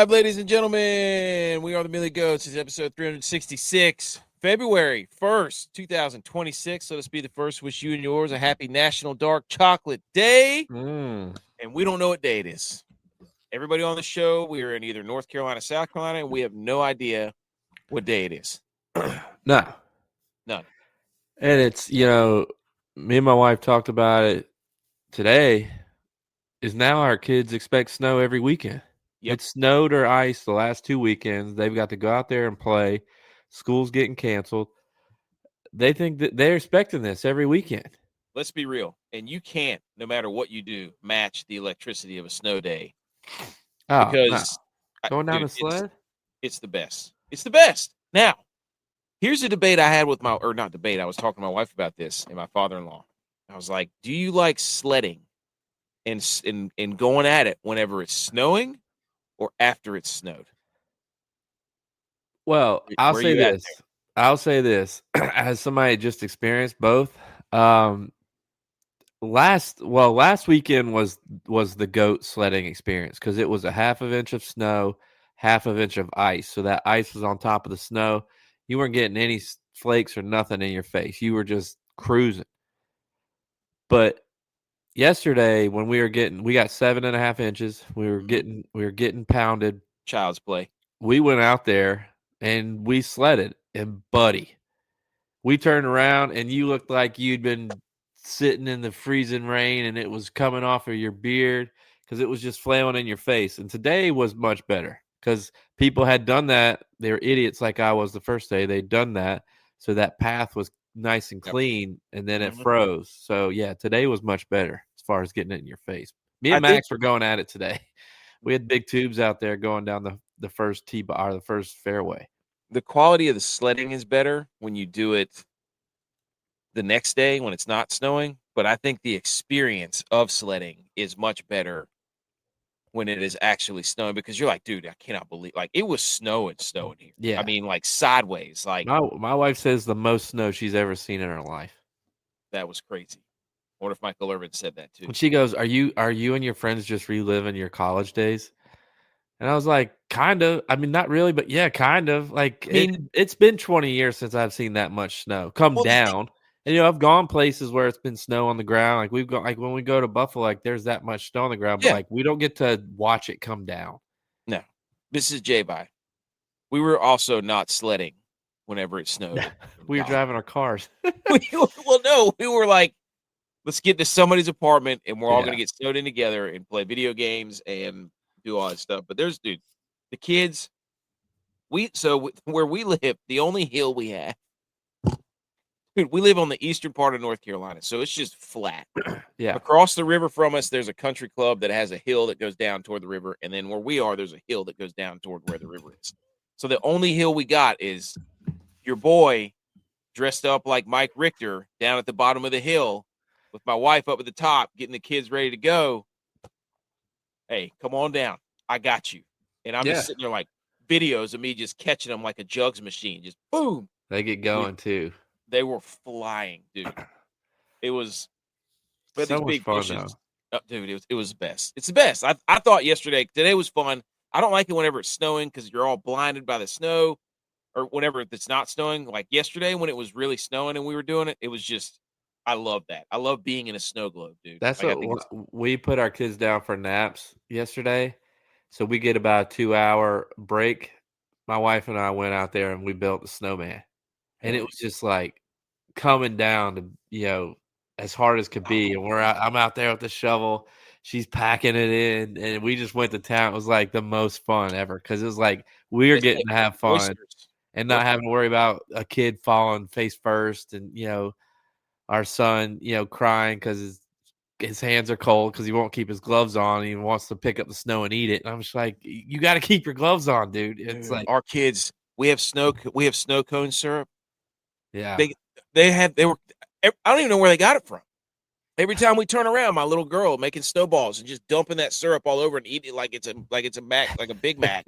live, ladies and gentlemen. We are the Millie Goats. It's episode 366, February 1st, 2026. Let us be the first to wish you and yours a happy National Dark Chocolate Day. And we don't know what day it is. Everybody on the show, we are in either North Carolina, South Carolina, and we have no idea what day it is. No. None. And it's, me and my wife talked about it today, is now our kids expect snow every weekend. Yep. It snowed or ice the last 2 weekends. They've got to go out there and play. School's getting canceled. They think that they're expecting this every weekend. Let's be real. And you can't, no matter what you do, match the electricity of a snow day. Oh, because going down the sled? It's the best. It's the best. Now, here's a debate I had with I was talking to my wife about this and my father-in-law. I was like, do you like sledding and going at it whenever it's snowing or after it's snowed? Well, I'll say this. As somebody just experienced both, last weekend was the goat sledding experience because it was a half of inch of snow, half of inch of ice. So that ice was on top of the snow. You weren't getting any flakes or nothing in your face. You were just cruising. But yesterday when we got 7.5 inches. We were getting pounded. Child's play. We went out there and we sledded, and buddy, we turned around and you looked like you'd been sitting in the freezing rain and it was coming off of your beard because it was just flailing in your face. And today was much better because people had done that. They were idiots like I was the first day. They'd done that. So that path was nice and clean, and then it froze. So, yeah, today was much better as far as getting it in your face. Me and Max were going at it today. We had big tubes out there going down the first tee bar, or the first fairway. The quality of the sledding is better when you do it the next day when it's not snowing, but I think the experience of sledding is much better when it is actually snowing because you're like, dude, I cannot believe, like, it was snowing here. Yeah. I mean, like, sideways. Like, my wife says the most snow she's ever seen in her life. That was crazy. I wonder if Michael Irvin said that too. And she goes, are you and your friends just reliving your college days? And I was like, kind of. I mean, not really, but yeah, kind of. Like, it's been 20 years since I've seen that much snow come down. And, I've gone places where it's been snow on the ground. Like, we've got, like, when we go to Buffalo, like, there's that much snow on the ground. But, like, we don't get to watch it come down. No. This is J-Bye. We were also not sledding whenever it snowed. We were driving our cars. We were like, let's get to somebody's apartment, and we're all going to get snowed in together and play video games and do all that stuff. But the kids, where we live, the only hill we have, dude, we live on the eastern part of North Carolina, so it's just flat. Yeah. Across the river from us, there's a country club that has a hill that goes down toward the river, and then where we are, there's a hill that goes down toward where the river is. So the only hill we got is your boy dressed up like Mike Richter down at the bottom of the hill with my wife up at the top, getting the kids ready to go. Hey, come on down. I got you. And I'm just sitting there like videos of me just catching them like a jugs machine. Just boom. They get going too. They were flying, dude. It was so much fun, though. Dude, it was the best. It's the best. I thought today was fun. I don't like it whenever it's snowing because you're all blinded by the snow, or whenever it's not snowing. Like yesterday when it was really snowing and we were doing it, it was just, I love that. I love being in a snow globe, dude. That's we put our kids down for naps yesterday. So we get about a 2-hour break. My wife and I went out there and we built a snowman. And it was just like coming down to, as hard as could be. And I'm out there with the shovel. She's packing it in. And we just went to town. It was like the most fun ever. Because it was like we were getting to have fun and not having to worry about a kid falling face first. And, our son, crying because his hands are cold because he won't keep his gloves on. And he wants to pick up the snow and eat it. And I'm just like, you got to keep your gloves on, dude. It's like our kids, we have snow cone syrup. Yeah. I don't even know where they got it from. Every time we turn around, my little girl making snowballs and just dumping that syrup all over and eating it like it's a Big Mac.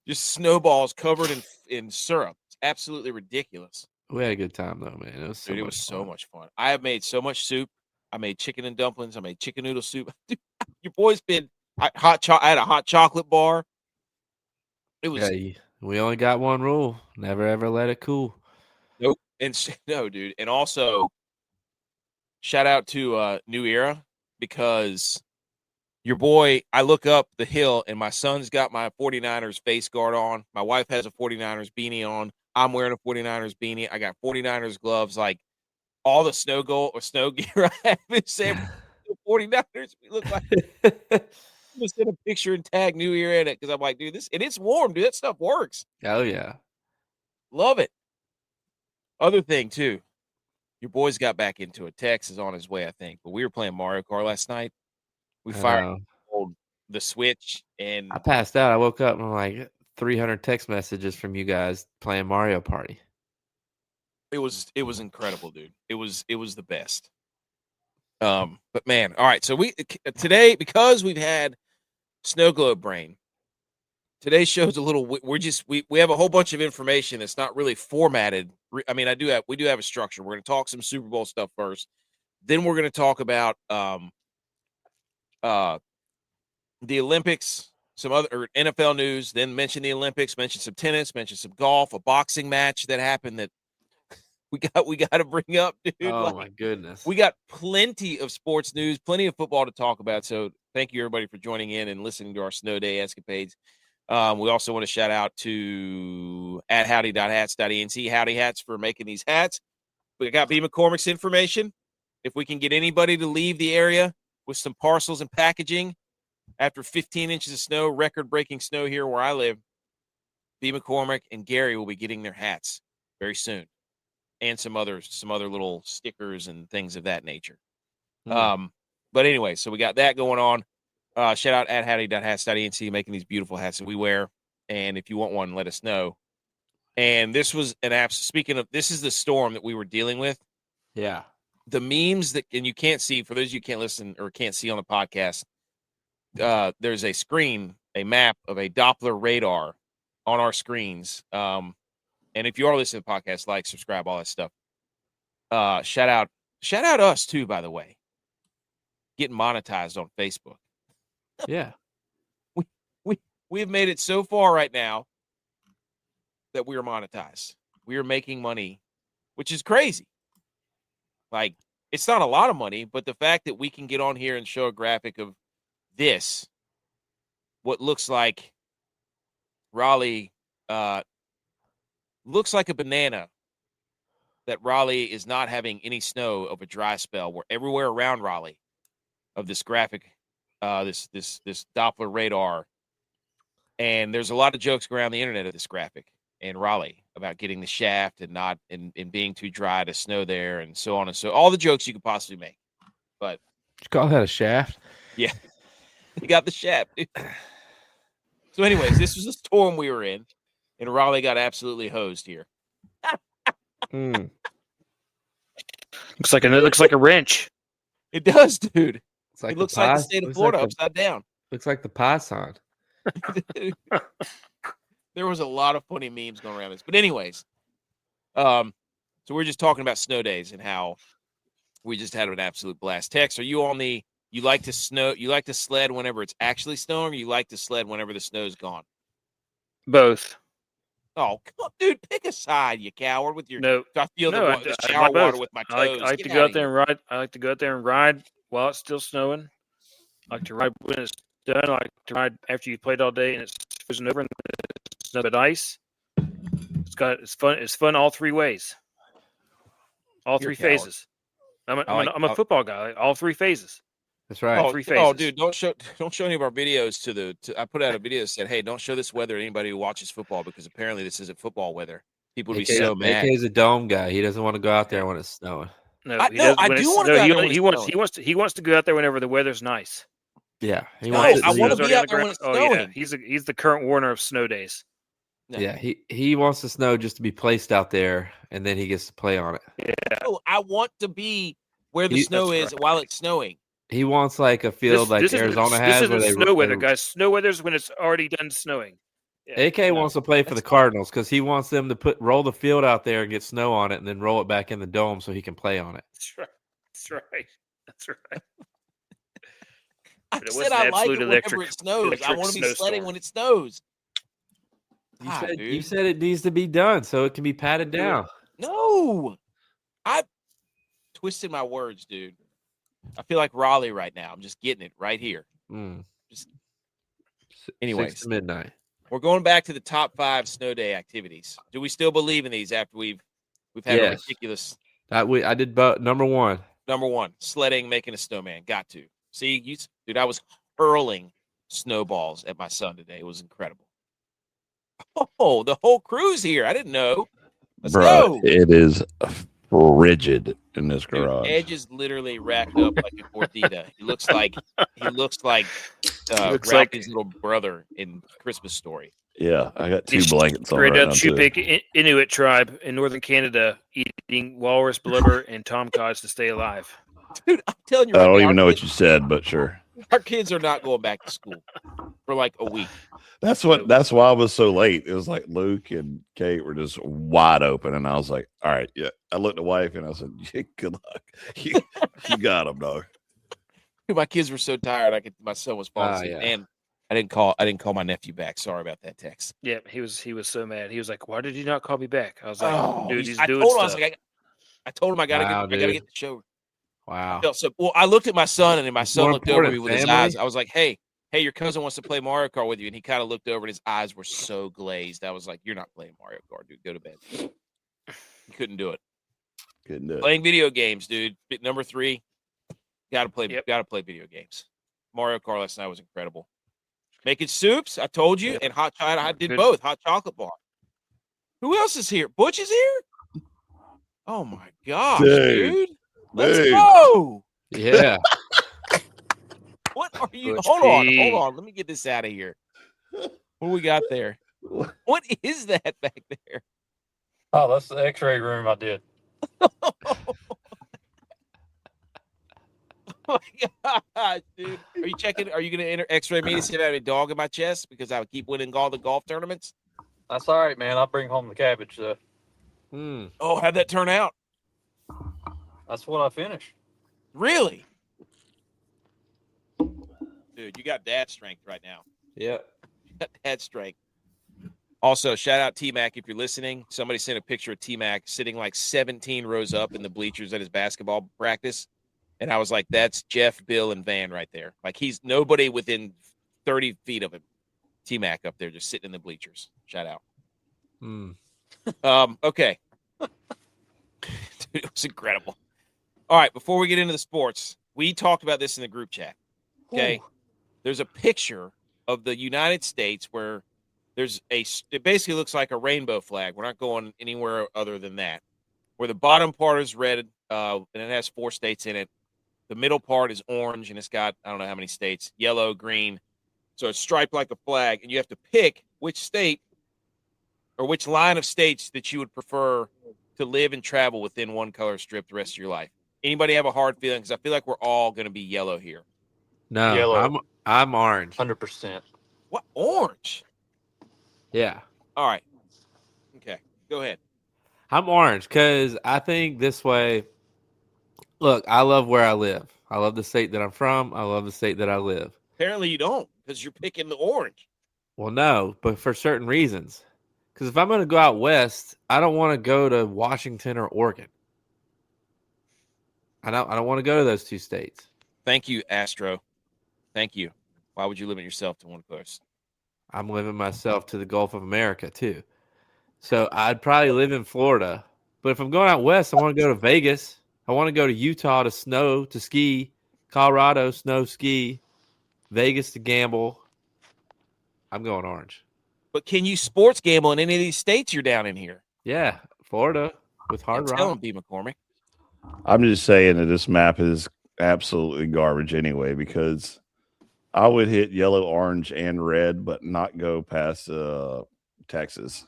Just snowballs covered in syrup. It's absolutely ridiculous. We had a good time though, man. It was so much fun. I have made so much soup. I made chicken and dumplings. I made chicken noodle soup. Dude, your boy's been I had a hot chocolate bar. It was we only got one rule: never ever let it cool. nope. And no, dude. And also, shout out to New Era because your boy, I look up the hill and my son's got my 49ers face guard on. My wife has a 49ers beanie on. I'm wearing a 49ers beanie. I got 49ers gloves. Like all the snow gear I have in San Francisco 49ers. We look like I'm gonna send a picture and tag New Year in it because I'm like, dude, and it's warm, dude. That stuff works. Oh yeah. Love it. Other thing too, your boys got back into it. Tex is on his way, I think. But we were playing Mario Kart last night. We fired the Switch and I passed out. I woke up and I'm like 300 text messages from you guys playing Mario Party. it was incredible, dude. It was the best. But man, all right. So we today, because we've had snow globe brain, today's show's a little. We have a whole bunch of information that's not really formatted. I mean, we do have a structure. We're going to talk some Super Bowl stuff first. Then we're going to talk about the Olympics, some other NFL news. Then mention the Olympics. Mention some tennis. Mention some golf. A boxing match that happened that we got to bring up, dude. Oh my goodness. We got plenty of sports news, plenty of football to talk about. So thank you everybody for joining in and listening to our snow day escapades. We also want to shout out to at howdy.hats.enc, Howdy Hats, for making these hats. We got B. McCormick's information. If we can get anybody to leave the area with some parcels and packaging after 15 inches of snow, record-breaking snow here where I live, B. McCormick and Gary will be getting their hats very soon. And some other little stickers and things of that nature. But anyway, so we got that going on. Shout out at howdy.hats.enc, making these beautiful hats that we wear. And if you want one, let us know. And this was speaking of, this is the storm that we were dealing with. Yeah. The memes that, and you can't see, for those of you who can't listen or can't see on the podcast, there's a map of a Doppler radar on our screens. And if you are listening to the podcast, like, subscribe, all that stuff. Shout out us too, by the way. Getting monetized on Facebook. Yeah. We've made it so far right now that we are monetized. We are making money, which is crazy. Like, it's not a lot of money, but the fact that we can get on here and show a graphic of this, what looks like Raleigh, looks like a banana, that Raleigh is not having any snow of a dry spell, where everywhere around Raleigh of this graphic, this Doppler radar. And there's a lot of jokes around the internet of this graphic in Raleigh about getting the shaft and not and being too dry to snow there, and so on and so all the jokes you could possibly make. But you call that a shaft? Yeah. You got the shaft, dude. So anyways, this was a storm we were in, and Raleigh got absolutely hosed here. Looks like a wrench. It does, dude. It looks like the state of Florida upside down. Looks like the Python. There was a lot of funny memes going around this. But anyways, so we're just talking about snow days and how we just had an absolute blast. Tex, are you on the you like to sled whenever it's actually snowing, or you like to sled whenever the snow's gone? Both. Oh, come on, dude, pick a side, you coward, with your I feel the shower water with my toes. I like to go out there and ride. I like to go out there and ride while it's still snowing. I like to ride when it's done. I like to ride after you played all day and it's frozen over and it's nothing but ice. It's fun. It's fun all three ways. All three phases. I'm a football guy. All three phases. That's right. Oh, 3 phases. Oh, dude, don't show any of our videos I put out a video that said, hey, don't show this weather to anybody who watches football, because apparently this isn't football weather. People would be so mad. AK's a dome guy. He doesn't want to go out there when it's snowing. No, I do want to go out there when it's snowing. He wants to go out there whenever the weather's nice. Yeah. I want to be out there when it's snowing. Yeah. He's the current Warner of snow days. No. Yeah, he wants the snow just to be placed out there, and then he gets to play on it. Yeah. No, I want to be where the snow is while it's snowing. He wants like a field like Arizona has. This is snow weather, guys. Snow weather's when it's already done snowing. Yeah. AK wants to play for the Cardinals because he wants them to roll the field out there and get snow on it, and then roll it back in the dome so he can play on it. That's right. I said I like it whenever it snows. I want to be sledding when it snows. You said it needs to be done so it can be patted down. No, I twisted my words, dude. I feel like Raleigh right now. I'm just getting it right here. Just anyways, 6 to midnight. We're going back to the top 5 snow day activities. Do we still believe in these after we've had a ridiculous? I did both. Number one, sledding, making a snowman. Got to see, dude. I was hurling snowballs at my son today. It was incredible. Oh, the whole crew's here. I didn't know. Let's go. It is frigid in this garage. Edge is literally racked up like a gordita. He looks like Ralphie's little brother in Christmas Story. Yeah, I got 2 blankets on right right now. Chupik Inuit tribe in northern Canada eating walrus blubber and tomcods to stay alive. Dude, I'm telling you, I don't even know what you said, but sure. Our kids are not going back to school for like a week. That's why I was so late. It was like Luke and Kate were just wide open, and I was like, "All right, yeah." I looked at the wife and I said, yeah, "Good luck, you got them, dog." My kids were so tired. My son was falling asleep, and I didn't call my nephew back. Sorry about that text. Yeah, he was so mad. He was like, "Why did you not call me back?" I was like, "Dude, he's I doing told stuff." him, I was like, I told him I gotta get the show. Wow. I looked at my son, and my son looked over at me with his eyes. I was like, hey, your cousin wants to play Mario Kart with you. And he kind of looked over, and his eyes were so glazed. I was like, you're not playing Mario Kart, dude. Go to bed. He couldn't do it. Playing video games, dude. Number 3, gotta play video games. Mario Kart last night was incredible. Making soups, I told you, and hot chocolate. I did both. Hot chocolate bar. Who else is here? Butch is here? Oh my gosh, dude. Let's go. Yeah. What are you? Hold on. Let me get this out of here. What we got there? What is that back there? Oh, that's the X-ray room I did. Oh my gosh, dude. Are you checking? Are you going to enter X-ray me to see if I have a dog in my chest because I would keep winning all the golf tournaments? That's all right, man. I'll bring home the cabbage, though. Oh, how'd that turn out? That's what I finished. Really? Dude, you got dad strength right now. Yep. You got dad strength. Also, shout out T-Mac if you're listening. Somebody sent a picture of T-Mac sitting like 17 rows up in the bleachers at his basketball practice. And I was like, that's Jeff, Bill, and Van right there. Like, he's nobody within 30 feet of him. T-Mac up there just sitting in the bleachers. Shout out. Okay. Dude, it was incredible. All right, before we get into the sports, we talked about this in the group chat. Okay. Ooh. There's a picture of the United States where it basically looks like a rainbow flag. We're not going anywhere other than that. Where the bottom part is red, and it has 4 states in it. The middle part is orange, and it's got, I don't know how many states, yellow, green. So it's striped like a flag, and you have to pick which state or which line of states that you would prefer to live and travel within one color strip the rest of your life. Anybody have a hard feeling? Because I feel like we're all going to be yellow here. No, yellow. I'm orange. 100%. What? Orange? Yeah. All right. Okay. Go ahead. I'm orange because I think this way. Look, I love where I live. I love the state that I'm from. I love the state that I live. Apparently you don't because you're picking the orange. Well, no, but for certain reasons. Because if I'm going to go out west, I don't want to go to Washington or Oregon. I don't want to go to those 2 states. Thank you, Astro. Thank you. Why would you limit yourself to one place? I'm limiting myself to the Gulf of America, too. So I'd probably live in Florida. But if I'm going out west, I want to go to Vegas. I want to go to Utah to ski. Colorado, snow, ski. Vegas to gamble. I'm going orange. But can you sports gamble in any of these states you're down in here? Yeah, Florida with Hard Rock. Tell him, B. McCormick. I'm just saying that this map is absolutely garbage anyway, because I would hit yellow, orange, and red, but not go past Texas.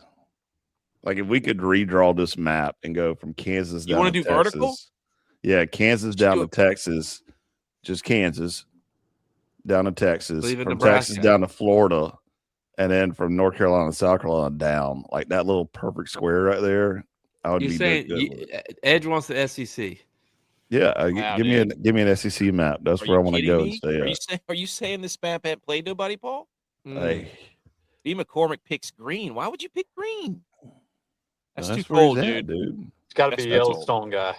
Like, if we could redraw this map and go from Kansas down to Texas. You want to do vertical? Yeah, Kansas down to Texas. Just Kansas down to Texas. From Nebraska. Texas down to Florida. And then from North Carolina to South Carolina down. Like, that little perfect square right there. I would be saying Edge wants the SEC. Yeah, give me an SEC map. That's where I want to go and stay at. Are you saying this map ain't played nobody, Paul? Hey, B. McCormick picks green. Why would you pick green? That's too where he's cold, at, dude. It's got to That's be not Yellowstone guy.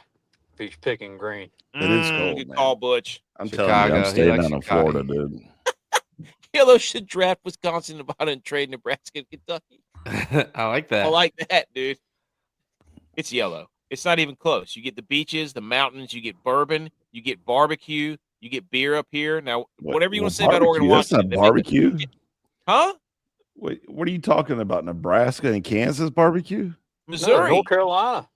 If he's picking green. It is cold, Good man. call, Butch. I'm telling you, Chicago. I'm He staying likes down in Chicago. Florida, dude. Yellow should draft Wisconsin, Nevada, and trade Nebraska and Kentucky. I like that. I like that, dude. It's yellow. It's not even close. You get the beaches, the mountains, you get bourbon, you get barbecue, you get beer up here. Now, whatever you want to say about Oregon, That's Washington, not barbecue. huh? Wait, what are you talking about? Nebraska and Kansas barbecue? No, Missouri. North Carolina.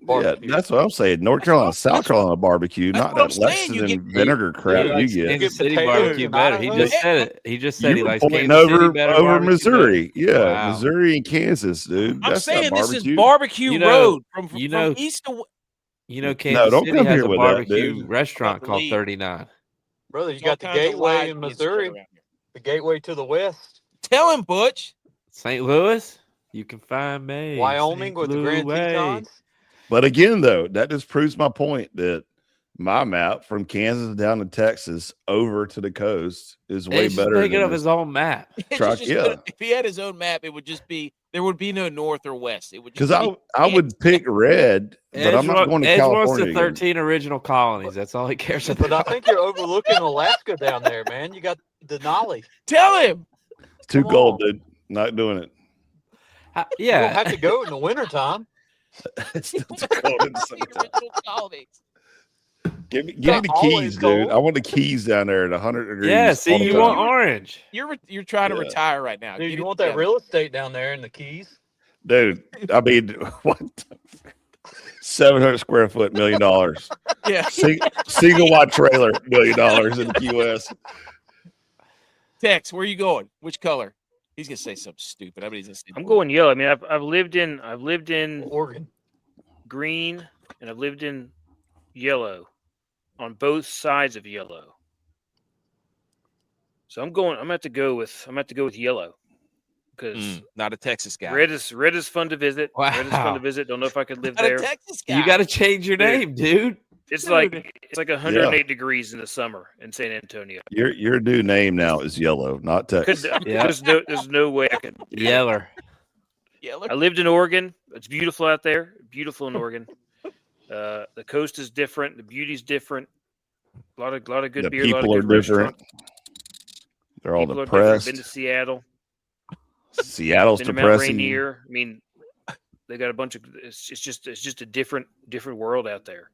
Barbecue. Yeah, that's what I'm saying. North Carolina, South Carolina barbecue, that's not what that I'm saying. You Lexington get- vinegar crap Yeah, you like get. Kansas City potatoes barbecue and better. He Idaho. just said it. He just said You he were likes pointing Kansas City over better. over barbecue Missouri. better. Yeah, Wow. Missouri and Kansas, dude. I'm That's saying not this barbecue. is barbecue You know- road from you know- east to west. You know, Kansas don't City come has here a with that, barbecue dude. restaurant About to called leave. 39. Brother, you All got the kinds of gateway lies in being spread Missouri, around here. the gateway to the west, Tell him, Butch. St. Louis, you can find me. Wyoming St. with the Grand Louis. Tetons. But again, though, that just proves my point that my map from Kansas down to Texas over to the coast is way He's just better making than up this his own map. It's truck. just Yeah, if he had his own map, it would just be there would be no north or west. It would just because be I would pick red, but I'm not going to Edge wants California the again. 13 original colonies. That's all he cares But about. I think you're overlooking Alaska down there, man. You got Denali. Tell him. It's too Come cold, on. dude. Not doing it. You don't Yeah. have to go in the wintertime. It's still too cold in the summertime. Original colonies. Give me not the always keys, cold. dude. I want the keys down there at 100 degrees. Yeah, see, all the you time. want orange. You're trying to Yeah. retire right now. Dude, Get you it want that together. real estate down there in the Keys? Dude, I mean, what? 700 square foot, $1 million. Yeah. Single wide trailer, $1 million in Key West. Tex, where are you going? Which color? He's gonna say something stupid. I mean, he's gonna say I'm going yellow. I mean, I've lived in Oregon. green and I've lived in yellow on both sides of yellow. So I'm gonna have to go with yellow because not a Texas guy. red is fun to visit. Red is fun Wow. to visit. Don't know if I could live Not a there. Texas guy. You got to change your Dude. name, dude. It's Dude. like 108 degrees in the summer in San Antonio. Your new name now is Yellow, not Texas. Yeah. There's no way I could. Yeller. Yeller. I lived in Oregon. It's beautiful out there. Beautiful in Oregon. The coast is different. The beauty's different. A lot of good The beer. A lot of people are good different. restaurants. They're all People are different. depressed. Been to Seattle. Seattle's Been to Mount depressing. Rainier. I mean, they got a bunch of. It's just a different world out there.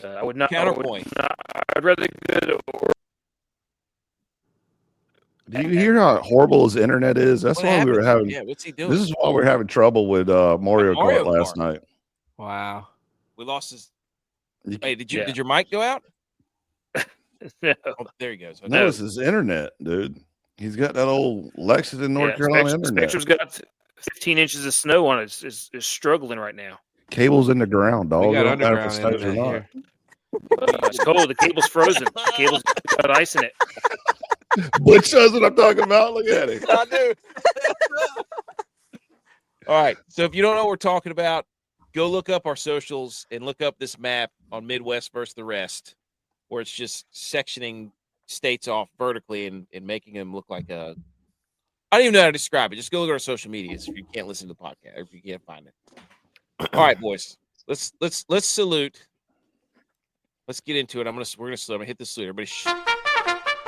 I would not. Counterpoint. I'd rather go to Oregon. Do you hear how horrible his internet is? That's What why we were happened? having. Yeah, what's he doing? This is why we're having trouble with Mario Mario Kart last Kart. night. Wow. We lost his. You- Hey, did Yeah. your mic go out? No. Oh, there he goes. No, it's his internet, dude. He's got that old Lexington, North Carolina internet. Spectrum's got 15 inches of snow on it. Is struggling right now. Cable's in the ground, dog. We got It don't matter if it underground snows or internet not. here. It's cold. The cable's frozen. The cable's got ice in it. Butch knows what I'm talking about. Look at it. I do. All right. So if you don't know what we're talking about, go look up our socials and look up this map on Midwest versus the rest, where it's just sectioning states off vertically and making them look like a. I don't even know how to describe it. Just go look at our social medias if you can't listen to the podcast, or if you can't find it. All right, boys. Let's salute. Let's get into it. We're gonna salute. I'm gonna hit the salute. Everybody.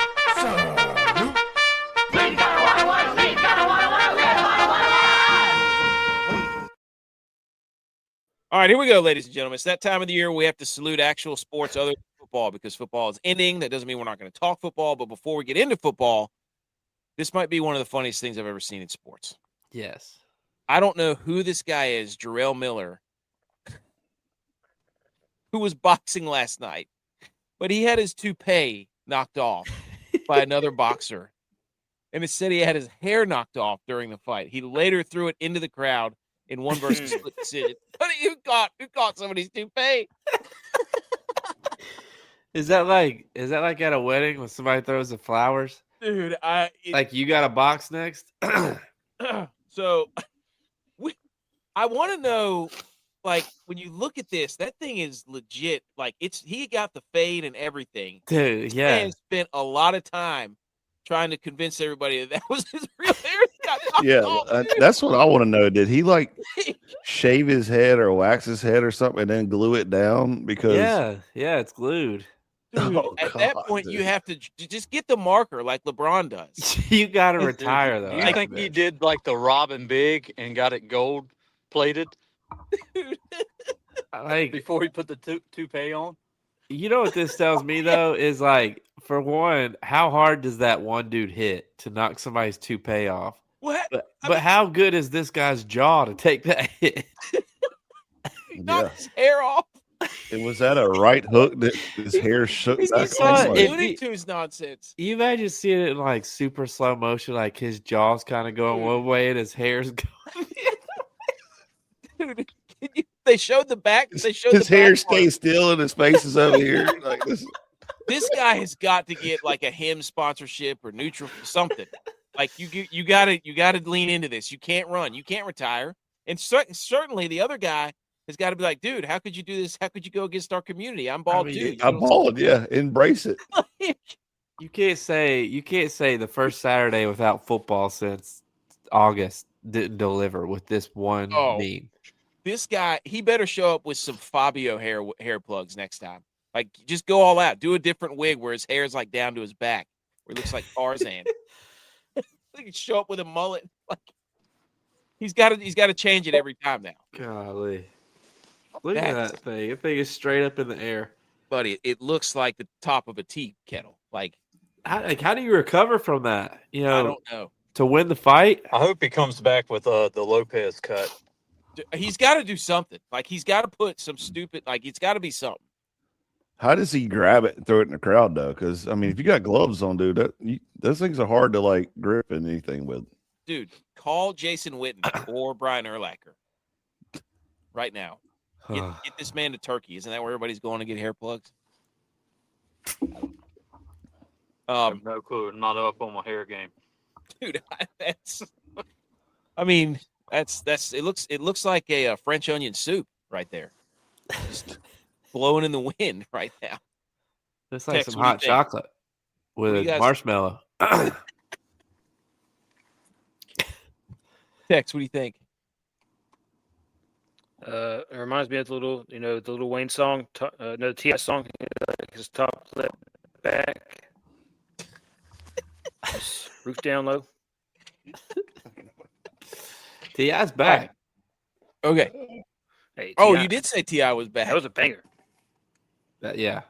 All right, here we go, ladies and gentlemen. It's that time of the year we have to salute actual sports other than football because football is ending. That doesn't mean we're not going to talk football, but before we get into football, this might be one of the funniest things I've ever seen in sports. Yes. I don't know who this guy is, Jarrell Miller, who was boxing last night, but he had his toupee knocked off by another boxer. And it said he had his hair knocked off during the fight. He later threw it into the crowd in one versus split decision. But who caught somebody's toupee? Is that like at a wedding when somebody throws the flowers? Dude, Like you got a box next? So I want to know, like, when you look at this, that thing is legit. Like, he got the fade and everything. Dude, Man yeah. spent a lot of time trying to convince everybody that was his real hair. It got knocked Yeah, off, dude. that's what I want to know. Did he like shave his head or wax his head or something and then glue it down? Because Yeah, it's glued. Dude, Oh, at that God, point, dude. you have to just get the marker like LeBron does. You got to retire though. Do you after think he this. did like the Robin Big and got it gold plated Like, before he put the toupee on? you know what this tells me though is like, for one, how hard does that one dude hit to knock somebody's toupee off? What? But how good is this guy's jaw to take that hit? He knocked his hair off. It was that a right hook that his hair shook He's back saw on. it. Like, If Looney he- Tunes nonsense. You imagine seeing it in like super slow motion, like his jaw's kind of going one way and his hair's going. Dude, they showed the back. They showed his the hair back part. stays still and his face is over here. Like this. This guy has got to get like a him sponsorship or neutral something. Like you gotta lean into this. You can't run. You can't retire. And certainly the other guy has got to be like, dude, how could you do this? How could you go against our community? I'm bald too. You I'm know bald. Yeah, embrace it. what I'm saying? You can't say the first Saturday without football since August didn't deliver with this one Oh. meme. This guy, he better show up with some Fabio hair plugs next time. Like, just go all out. Do a different wig where his hair is like down to his back, where he looks like Tarzan. He can show up with a mullet. Like, he's got to change it every time now, Golly, look at That's- that thing. That thing is straight up in the air. buddy. It looks like the top of a tea kettle. Like, How do you recover from that? You I know, don't know. to win the fight. I hope he comes back with the Lopez cut. He's got to do something. Like, he's got to put some stupid. Like, it's got to be something. How does he grab it and throw it in the crowd though? Because I mean, if you got gloves on, dude, those things are hard to like grip anything with. Dude, call Jason Witten or Brian Urlacher right now. Get this man to Turkey. Isn't that where everybody's going to get hair plugs? I have no clue. I'm not up on my hair game. Dude, I mean, that's it looks like a French onion soup right there. Just blowing in the wind right now. It's like Tex, some what do you hot think? chocolate What do with you guys- marshmallow. Tex, what do you think? It reminds me of the little Wayne song, no T.I. song, his top left back, roof down low. T.I.'s back. Okay. Hey, Oh, T.I. you did say T.I. was back. That was a banger. Yeah.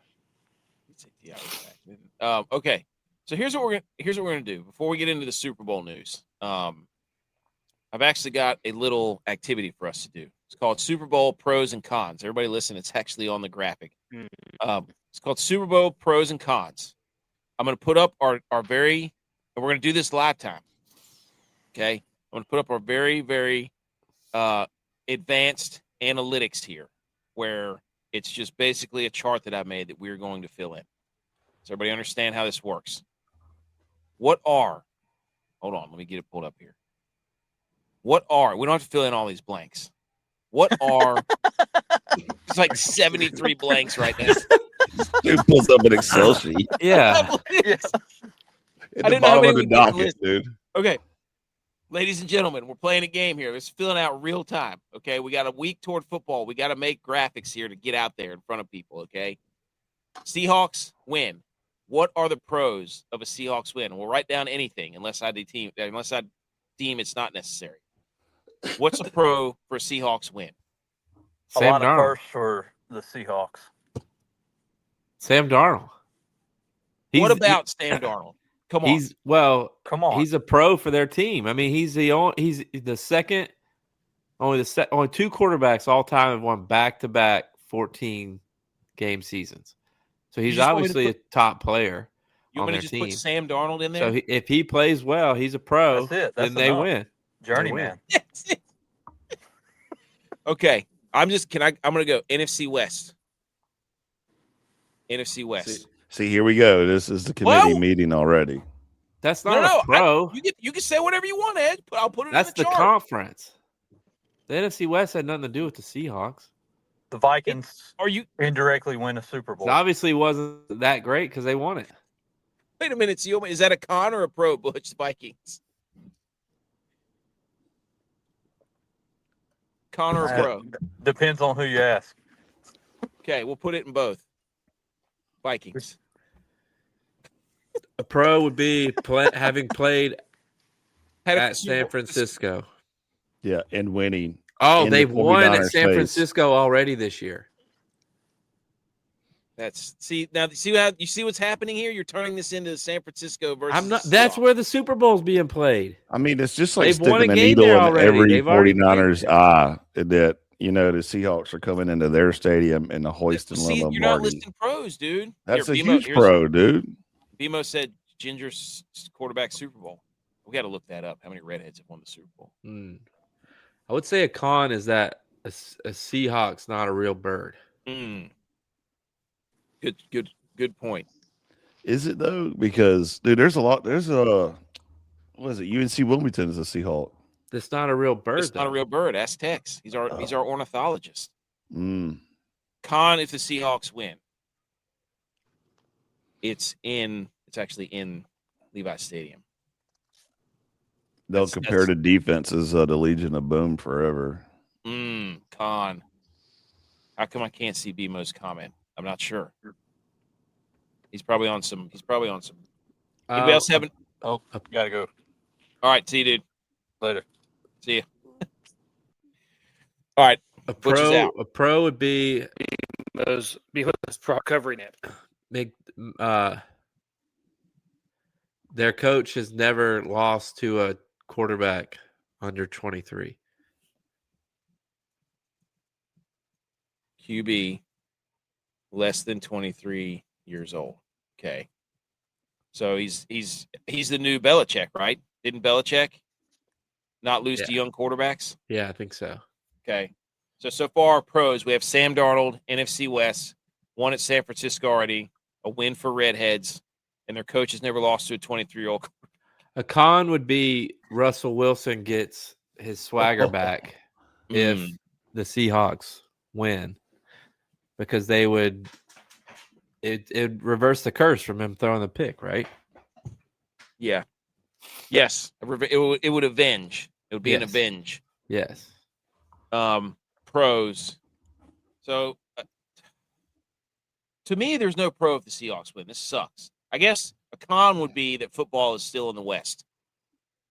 You did say T.I. was back, didn't you? Okay. So here's what we're gonna do before we get into the Super Bowl news. I've actually got a little activity for us to do. It's called Super Bowl Pros and Cons. Everybody listen, it's actually on the graphic. It's called Super Bowl Pros and Cons. I'm going to put up our very, and we're going to do this live time. Okay? I'm going to put up our very, very advanced analytics here, where it's just basically a chart that I made that we're going to fill in. Does everybody understand how this works? Hold on, let me get it pulled up here. We don't have to fill in all these blanks. It's like 73 blanks right now. Dude pulls up an Excel sheet Yeah. at I the didn't know how bottom many of we the did on the docket, list. dude. Okay. Ladies and gentlemen, we're playing a game here. It's filling out real time. Okay. We got a week toward football. We got to make graphics here to get out there in front of people. Okay. Seahawks win. What are the pros of a Seahawks win? We'll write down anything unless I deem it's not necessary. What's a pro for a Seahawks win? A Sam lot of Darnold. firsts for the Seahawks. Sam Darnold. What about Sam Darnold? Come on. Come on. He's a pro for their team. I mean, he's the second. Only two quarterbacks all time have won back-to-back 14 game seasons. So he's just want me to obviously a top player You on want me their to just team. put Sam Darnold in there? So if he plays well, he's a pro. That's it. Then That's they enough. win. Journeyman. Okay. I'm gonna go NFC West. NFC West. See, here we go. This is the committee Well- meeting already. That's not a pro. You can say whatever you want, Ed. I'll put it That's in the the chart. conference. The NFC West had nothing to do with the Seahawks. The Vikings Are you indirectly win a Super Bowl. It obviously wasn't that great because they won it. Wait a minute, is that a con or a pro, Butch? Vikings? Con or a pro? Depends on who you ask. Okay, we'll put it in both. Vikings. A pro would be having played Had a at Super San Bowl- Francisco. Yeah, and winning. Oh, in the they've won at 49ers San face. Francisco already this year. See what's happening here. You're turning this into San Francisco versus. I'm not. That's Seahawks. where the Super Bowl's being played. I mean, it's just like They've won sticking a a game needle there in already. every They've already been 49ers there. eye that, the Seahawks are coming into their stadium and the hoisting See, of you're not Martin. listing pros, dude. That's Here, a BMO, huge pro, dude. BMO said Ginger's quarterback Super Bowl. We got to look that up. How many redheads have won the Super Bowl? I would say a con is that a Seahawk's not a real bird. Good point. Is it though? Because dude, there's what is it? UNC Wilmington is a Seahawk. That's not a real bird. It's not a real bird. Ask Tex. He's our ornithologist. Mm. Con if the Seahawks win. It's actually in Levi Stadium. They'll compare to defenses the Legion of Boom forever. Con. How come I can't see BMO's comment? I'm not sure. He's probably on some. Anybody else having? Oh, gotta go. All right, see you, dude. Later. See you. All right. A Butch is out. pro would be Those pro covering it. Their coach has never lost to a quarterback under 23. QB less than 23 years old. Okay. So he's the new Belichick, right? Didn't Belichick not lose to young quarterbacks? Yeah, I think so. Okay. So far, pros, we have Sam Darnold, NFC West, won at San Francisco already, a win for Redheads, and their coach has never lost to a 23-year-old. A con would be Russell Wilson gets his swagger back if the Seahawks win, because they would it reverse the curse from him throwing the pick, right? Yeah. Yes. It would avenge. It would be an avenge. Yes. Pros. So to me, there's no pro if the Seahawks win. This sucks. I guess a con would be that football is still in the West.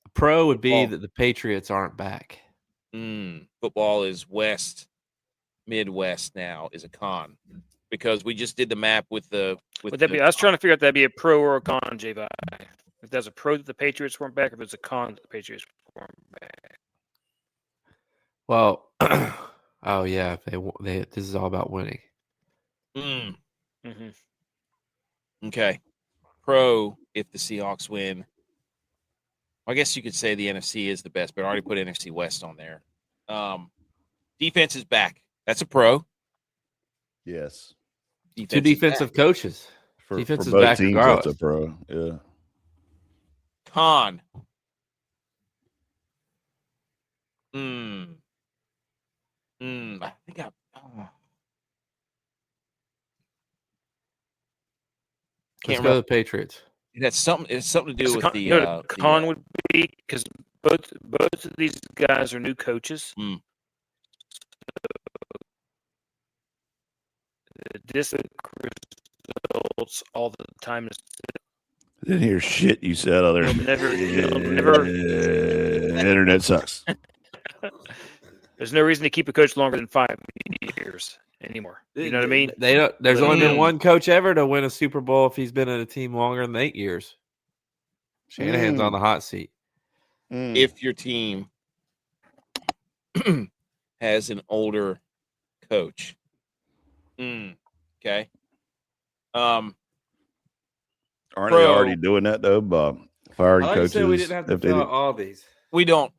A pro would be that the Patriots aren't back. Football is West, Midwest now is a con, because we just did the map with the. I was trying to figure out if that'd be a pro or a con, J-Vi. If there's a pro that the Patriots weren't back, if it's a con that the Patriots weren't back. Well, oh yeah, they this is all about winning. Okay. Pro if the Seahawks win. I guess you could say the NFC is the best, but I already put NFC West on there. Defense is back. That's a pro. Yes. Two defensive coaches. For defense is both back teams, regardless. that's a pro. Yeah. Con. I think Let's go to the Patriots. It's something to do with the con would be because both of these guys are new coaches. This results all the time. Didn't hear shit you said other than never. Internet sucks. There's no reason to keep a coach longer than 5 years anymore. You know what I mean? There's only been one coach ever to win a Super Bowl if he's been in a team longer than 8 years. Shanahan's on the hot seat. If your team has an older coach. Okay. Aren't they already doing that though, Bob? Firing coaches. We didn't have to fill out all these. We don't.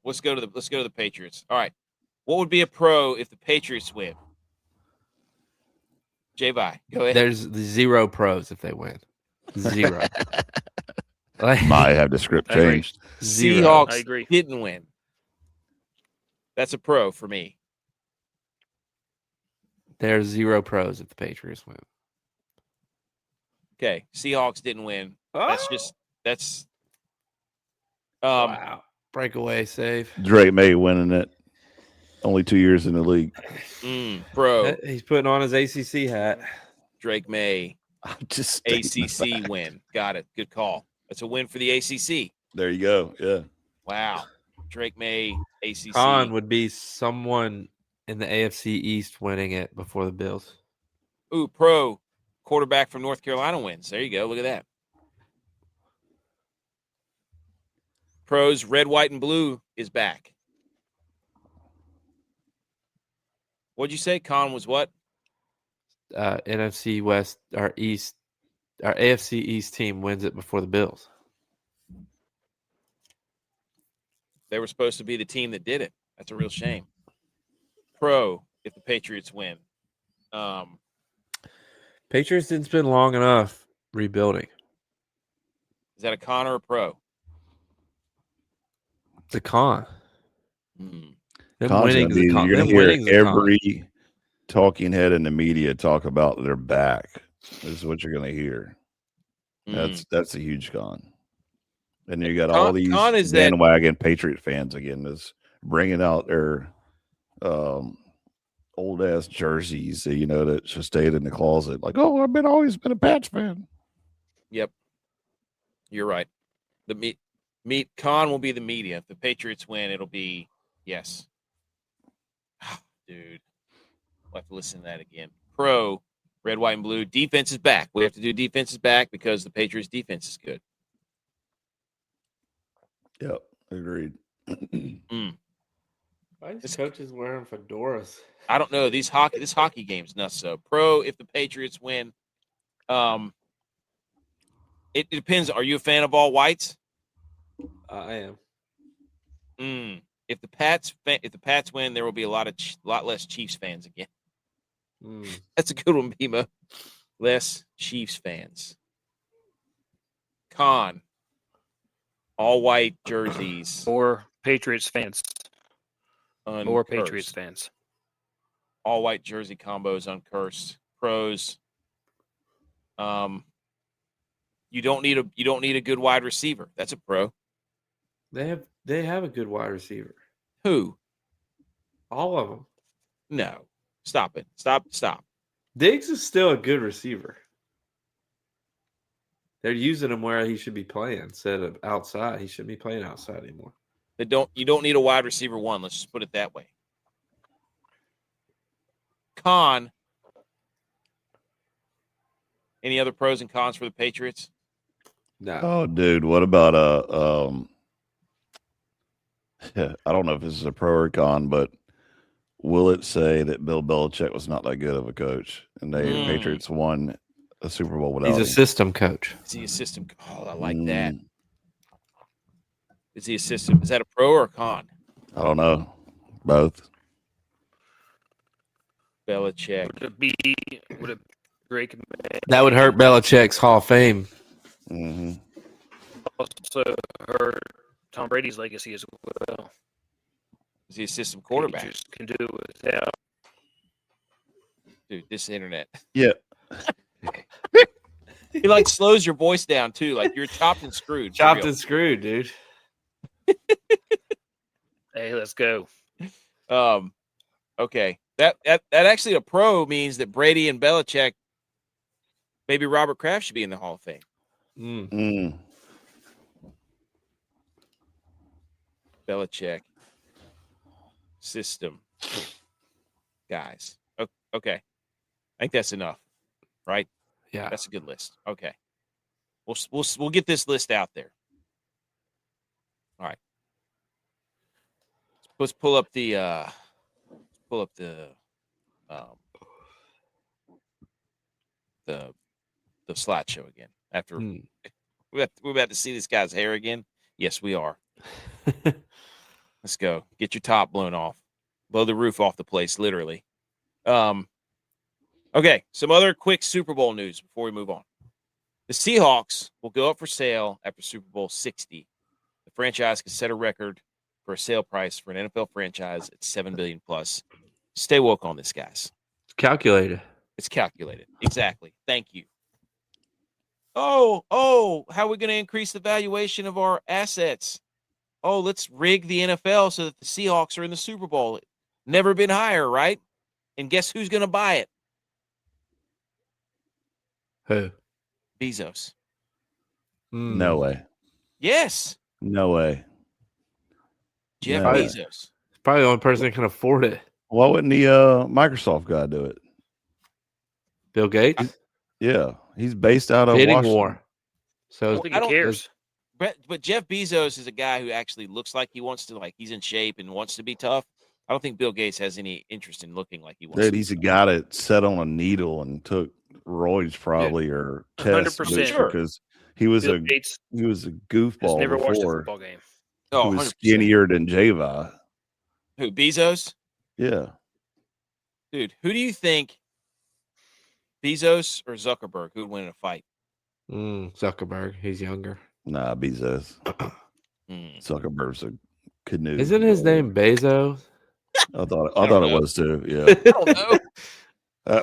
Let's go to the Patriots. All right. What would be a pro if the Patriots win? J-Vi, go ahead. There's 0 pros if they win. 0. Might have the script changed. Seahawks I agree. didn't win. That's a pro for me. There's 0 pros if the Patriots win. Okay, Seahawks didn't win. That's just that's wow. Breakaway save. Drake May winning it. Only 2 years in the league. Pro He's putting on his ACC hat. Drake May I'm just stating the ACC fact. win. Got it. Good call. That's a win for the ACC. There you go. Yeah. Wow. Drake May ACC. Khan would be someone in the AFC East winning it before the Bills. Ooh, pro quarterback from North Carolina wins. There you go. Look at that. Pros red, white, and blue is back. What'd you say? Khan was what? NFC West, our AFC East team wins it before the Bills. They were supposed to be the team that did it. That's a real shame. Pro, if the Patriots win. Patriots didn't spend long enough rebuilding. Is that a con or a pro? It's a con. Hmm. Them Con's winning gonna is be- a con. You're Them going to winning's hear a con. every talking head in the media talk about their back. This is what you're going to hear. That's a huge con. And you got all these Con is that bandwagon Patriot fans again, that's bringing out their old ass jerseys, that just stayed in the closet. Like, oh, always been a Pats fan. Yep. You're right. The meat con will be the media. If the Patriots win, it'll be yes. Dude. We'll have to listen to that again. Pro, red, white, and blue. Defense is back. We have to do defense is back because the Patriots defense is good. Yep, agreed. Why is coaches wearing fedoras? I don't know. This hockey game's nuts. So pro, if the Patriots win, it depends. Are you a fan of all whites? I am. If the Pats win, there will be a lot less Chiefs fans again. That's a good one, Bimo. Less Chiefs fans. Con. All white jerseys. More Patriots fans. More Uncursed. Patriots fans. All white jersey combos uncursed. Pros. You don't need a good wide receiver. That's a pro. They have a good wide receiver. Who? All of them. No. Stop it. Stop. Diggs is still a good receiver. They're using him where he should be playing instead of outside. He shouldn't be playing outside anymore. You don't need a wide receiver one. Let's just put it that way. Con. Any other pros and cons for the Patriots? No. Oh, dude, what about I don't know if this is a pro or con, but will it say that Bill Belichick was not that good of a coach and the Patriots won a Super Bowl without He's a him? system coach. Is he a system? Oh, I like that. Is he a system? Is that a pro or a con? I don't know. Both. Belichick. Would it break? That would hurt Belichick's Hall of Fame. Mm-hmm. Also hurt Tom Brady's legacy as well. Is he a system quarterback? Patriots can do without. Dude, this internet. Yeah. He like slows your voice down too. Like you're chopped and screwed. for Chopped real. and screwed, dude. Hey, let's go. Okay. That actually a pro means that Brady and Belichick, maybe Robert Kraft should be in the Hall of Fame. Belichick system guys. Okay. I think that's enough, right? Yeah. That's a good list. Okay. We'll get this list out there. All right. Let's pull up the slideshow again. After we're about to see this guy's hair again. Yes, we are. Let's go. Get your top blown off. Blow the roof off the place, literally. Okay, some other quick Super Bowl news before we move on. The Seahawks will go up for sale after Super Bowl 60. The franchise can set a record for a sale price for an NFL franchise at $7 billion plus. Stay woke on this, guys. It's calculated. It's calculated. Exactly. Thank you. how are we going to increase the valuation of our assets? Oh, let's rig the NFL so that the Seahawks are in the Super Bowl. Never been higher, right? And guess who's going to buy it? Who? Bezos. No way. Yes. No way. Jeff No. Bezos. Probably the only person that can afford it. Why wouldn't the Microsoft guy do it? Bill Gates. Yeah, he's based out of Bidding Washington. war. So I don't think he cares. But Jeff Bezos is a guy who actually looks like he wants to, like he's in shape and wants to be tough. I don't think Bill Gates has any interest in looking like he wants Dude, to. he's a guy that sat on a needle and took roids probably or tests 100%. because he was Bill Gates a has goofball never watched a before. football game. Oh, He was 100%. skinnier than Javi. Who, Bezos? Yeah. Dude, who do you think, Bezos or Zuckerberg, who would win in a fight? Zuckerberg. He's younger. Nah, Bezos. Hmm. Zuckerberg's a canoe. Isn't his name Bezos? I thought don't it know. was too. Yeah. I don't know.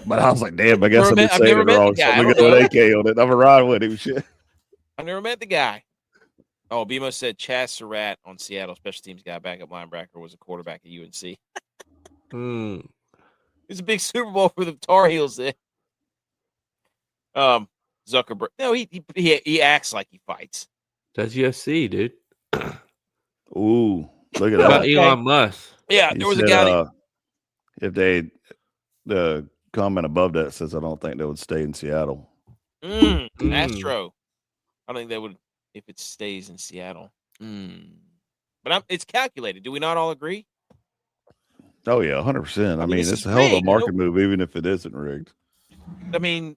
But I was like, damn, I guess I've been I've saying never it met the wrong. guy. So I I'm don't going know. AK on it. I'm a ride with him. Shit. I've never met the guy. Oh, BMO said Chaz Surratt on Seattle special teams guy, backup linebacker, was a quarterback at UNC. It's a big Super Bowl for the Tar Heels there. Zuckerberg. No, he acts like he fights. That's UFC, dude. Ooh, look at What about that. Elon Musk? Yeah, He there was said, a guy that, if they, the comment above that says, I don't think they would stay in Seattle. Astro. I don't think they would if it stays in Seattle. But it's calculated. Do we not all agree? Oh, yeah, 100%. I mean, this it's is a hell of a rigged. market move, even if it isn't rigged. I mean,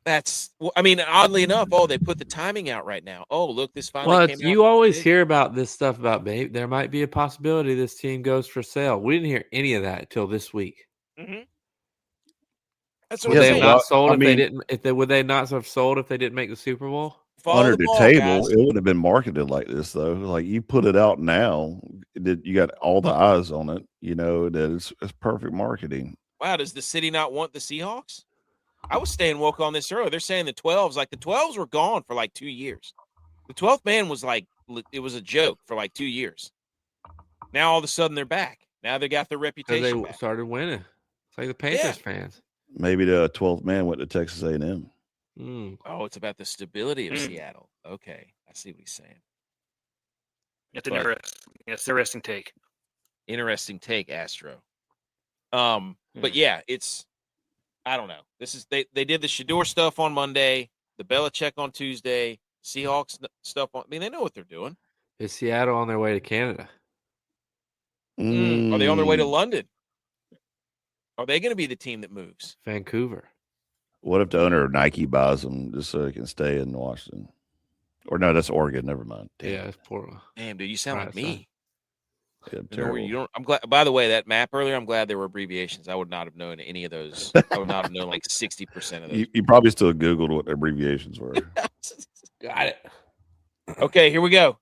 oddly enough, they put the timing out right now. Oh, look, this finally Well, came out. you always hear about this stuff about maybe there might be a possibility this team goes for sale. We didn't hear any of that until this week. That's Would what they I'm have saying. not sold I if mean, they didn't? Would they not have sold if they didn't make the Super Bowl? Follow under the the ball, table, guys. it wouldn't have been marketed like this, though. Like, you put it out now, you got all the eyes on it. You know that it's perfect marketing. Wow, does the city not want the Seahawks? I was staying woke on this earlier. They're saying the 12s were gone for like 2 years. The 12th man was like, it was a joke for like 2 years. Now all of a sudden they're back. Now they got their Because reputation they back. started winning. It's like the Panthers fans. Maybe the 12th man went to Texas A&M. Oh, it's about the stability of Seattle. Okay, I see what he's saying. It's interesting take. Interesting take, Astro. But yeah, it's, I don't know. This is they did the Shador stuff on Monday, the Belichick on Tuesday, Seahawks stuff on. I mean, they know what they're doing. Is Seattle on their way to Canada? Are they on their way to London? Are they going to be the team that moves? Vancouver. What if the owner of Nike buys them just so he can stay in Washington? Or no, that's Oregon. Never mind. Yeah, it's Portland. Damn, dude, you sound like Right, me. Yeah, You don't. I'm glad. By the way, that map earlier, I'm glad there were abbreviations. I would not have known any of those. I would not have known like 60% of those. You probably still Googled what the abbreviations were. Got it. Okay, here we go.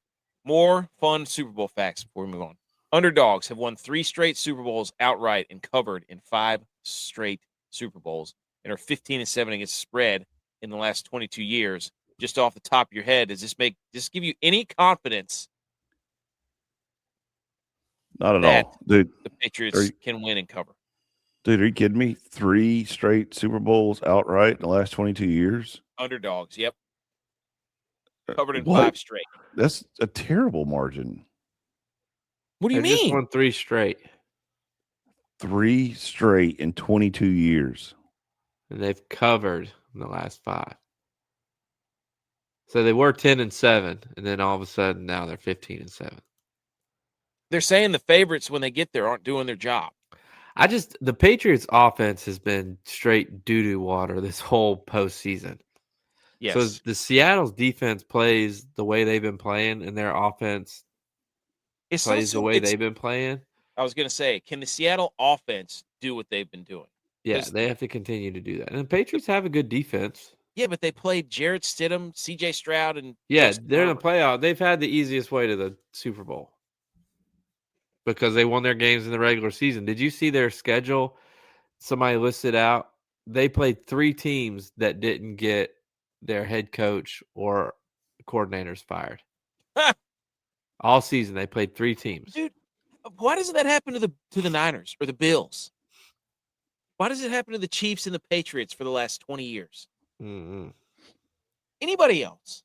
More fun Super Bowl facts before we move on. Underdogs have won 3 straight Super Bowls outright and covered in 5 straight Super Bowls and are 15-7 against spread in the last 22 years. Just off the top of your head, does this give you any confidence Not at that all. Dude, the Patriots can win and cover? Dude, are you kidding me? 3 straight Super Bowls outright in the last 22 years? Underdogs, yep. Covered in What? 5 straight. That's a terrible margin. What do you They just mean? won 3 straight. 3 straight in 22 years. And they've covered in the last 5. So they were 10-7, and then all of a sudden now they're 15-7. They're saying the favorites when they get there aren't doing their job. The Patriots offense has been straight doo-doo water this whole postseason. Yes. So the Seattle's defense plays the way they've been playing, and their offense plays the way they've been playing. I was going to say, can the Seattle offense do what they've been doing? Yeah, they have to continue to do that. And the Patriots have a good defense. Yeah, but they played Jarrett Stidham, C.J. Stroud, and yeah, they're in the playoff. They've had the easiest way to the Super Bowl because they won their games in the regular season. Did you see their schedule? Somebody listed out. They played 3 teams that didn't get their head coach or coordinators fired. All season they played 3 teams. Dude, why doesn't that happen to the Niners or the Bills? Why does it happen to the Chiefs and the Patriots for the last 20 years? Mm-hmm. Anybody else?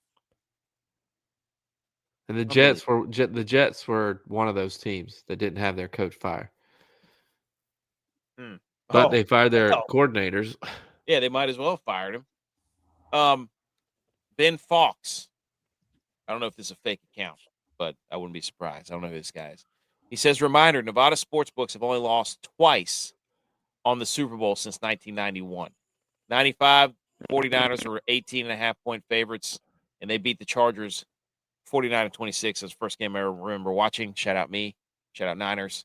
And the Jets were one of those teams that didn't have their coach fired. But they fired their coordinators. Yeah, they might as well have fired him. Ben Fawkes. I don't know if this is a fake account, but I wouldn't be surprised. I don't know who this guy is. He says, reminder, Nevada sportsbooks have only lost twice on the Super Bowl since 1991. 95, 49ers were 18.5-point favorites, and they beat the Chargers 49-26. That's the first game I ever remember watching. Shout out me. Shout out Niners.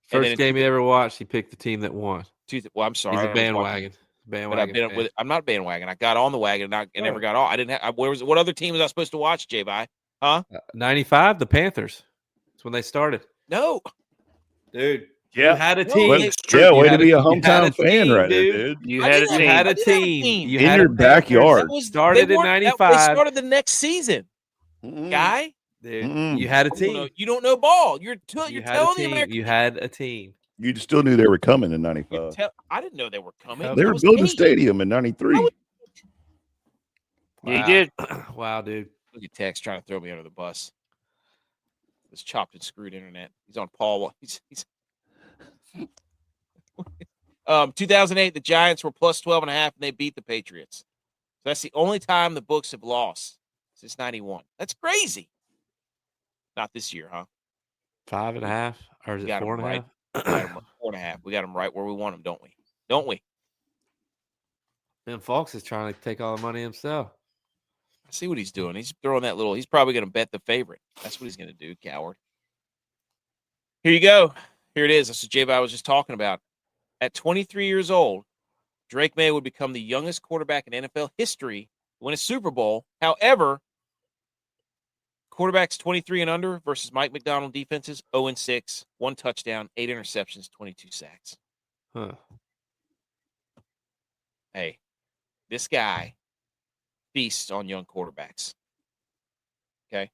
First game he ever watched, he picked the team that won. Well, I'm sorry. He's a bandwagon. But I'm not a bandwagon. I got on the wagon and never got off. I didn't have. What other team was I supposed to watch, J-Bye? Huh? 95, the Panthers. That's when they started. No. Dude. Yeah. You had a team. Way to be a hometown fan right there, dude. You had a team. You had in your backyard. Started in 95. They started the next season. Guy. Dude, you had a team. You don't know ball. You're telling the American. You had a team. You still knew they were coming in 95. I didn't know they were coming. They were building a stadium in 93. Yeah, he did. Wow, dude. Look at Tex trying to throw me under the bus. This chopped and screwed internet. He's on Paul. He's 2008, the Giants were plus 12.5, and they beat the Patriots. So that's the only time the books have lost since 91. That's crazy. Not this year, huh? 5.5, or is it 4.5? Right. 4.5. We got them right where we want them, don't we? Don't we? And Fox is trying to take all the money himself. I see what he's doing. He's throwing that little. He's probably going to bet the favorite. That's what he's going to do, coward. Here you go. Here it is. That's what J-Bye was just talking about. At 23 years old, Drake May would become the youngest quarterback in NFL history to win a Super Bowl. However, quarterbacks 23 and under versus Mike McDonald defenses 0-6, 1 touchdown, 8 interceptions, 22 sacks. Huh. Hey, this guy feasts on young quarterbacks. Okay?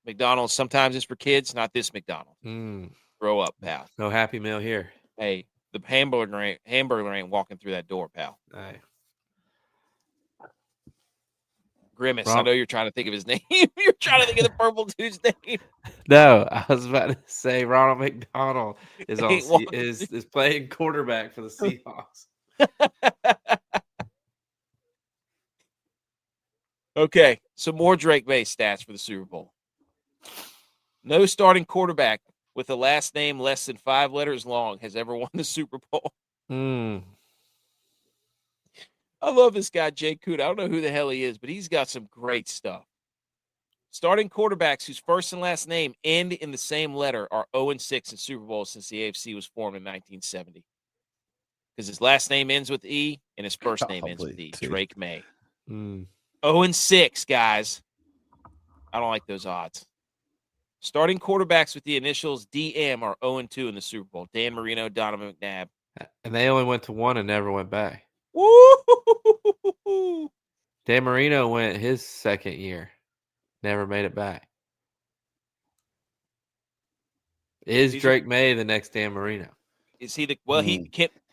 McDonald's sometimes is for kids, not this McDonald. Grow up, pal. No Happy Meal here. Hey, the hamburger ain't walking through that door, pal. Hey. Grimace, I know you're trying to think of his name. You're trying to think of the purple dude's name. No, I was about to say Ronald McDonald is playing quarterback for the Seahawks. Okay, some more Drake May stats for the Super Bowl. No starting quarterback with a last name less than 5 letters long has ever won the Super Bowl. I love this guy, Jay Coote. I don't know who the hell he is, but he's got some great stuff. Starting quarterbacks whose first and last name end in the same letter are 0-6 in Super Bowls since the AFC was formed in 1970. Because his last name ends with E and his first name ends with E. Drake May. 0-6, guys. I don't like those odds. Starting quarterbacks with the initials DM are 0-2 in the Super Bowl. Dan Marino, Donovan McNabb. And they only went to 1 and never went back. Woo! Dan Marino went his second year. Never made it back. Is Drake May the next Dan Marino? Is he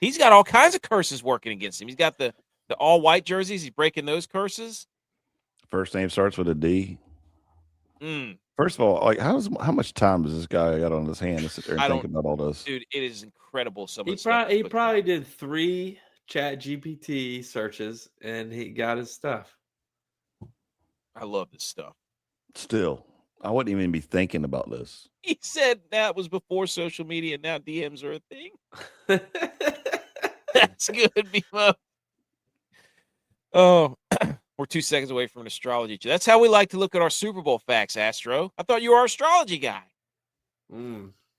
he's got all kinds of curses working against him. He's got the all-white jerseys. He's breaking those curses. First name starts with a D. First of all, like how much time does this guy got on his hand to sit there and think about all this? Dude, it is incredible. He probably did 3 Chat GPT searches and he got his stuff. I love this stuff. Still, I wouldn't even be thinking about this. He said that was before social media. Now DMs are a thing. That's good, BMO. Oh, we're 2 seconds away from an astrology. That's how we like to look at our Super Bowl facts, Astro. I thought you were our astrology guy.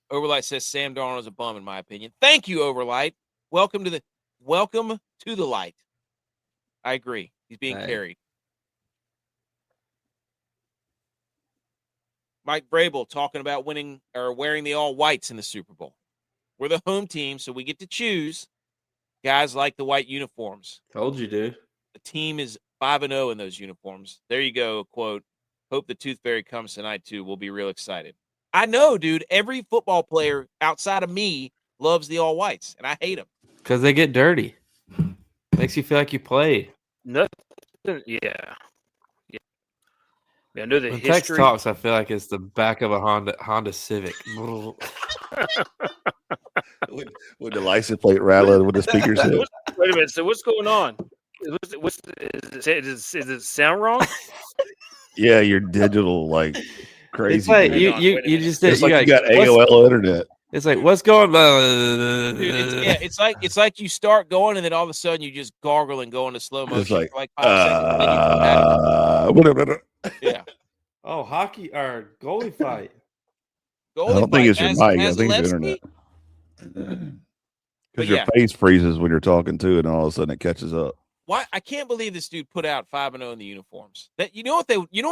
Overlight says Sam Darnold is a bum, in my opinion. Thank you, Overlight. Welcome to the light. I agree. He's being carried. Mike Vrabel talking about winning or wearing the all whites in the Super Bowl. We're the home team, so we get to choose. Guys like the white uniforms. Told you, dude. The team is 5-0 in those uniforms. There you go. Quote, hope the Tooth Fairy comes tonight, too. We'll be real excited. I know, dude. Every football player outside of me loves the all whites, and I hate them. Because they get dirty. Makes you feel like you played. Nothing. Yeah. I know the When Tex history. talks, I feel like it's the back of a Honda Civic. With the license plate rattling with the speakers hit. Wait a minute. So what's going on? Does it sound wrong? Yeah, your digital like crazy. It's like dude. you just did. It's like you got AOL internet. It's like what's going Dude, it's like you start going and then all of a sudden you just gargle and go into slow motion It's like, for like 5 seconds. And then you come back. Yeah. Oh, hockey or goalie fight. I don't think it's your mic. I think it's your internet. Because your face freezes when you're talking to it, and all of a sudden it catches up. Why? I can't believe this dude put out 5-0 in the uniforms. That you know what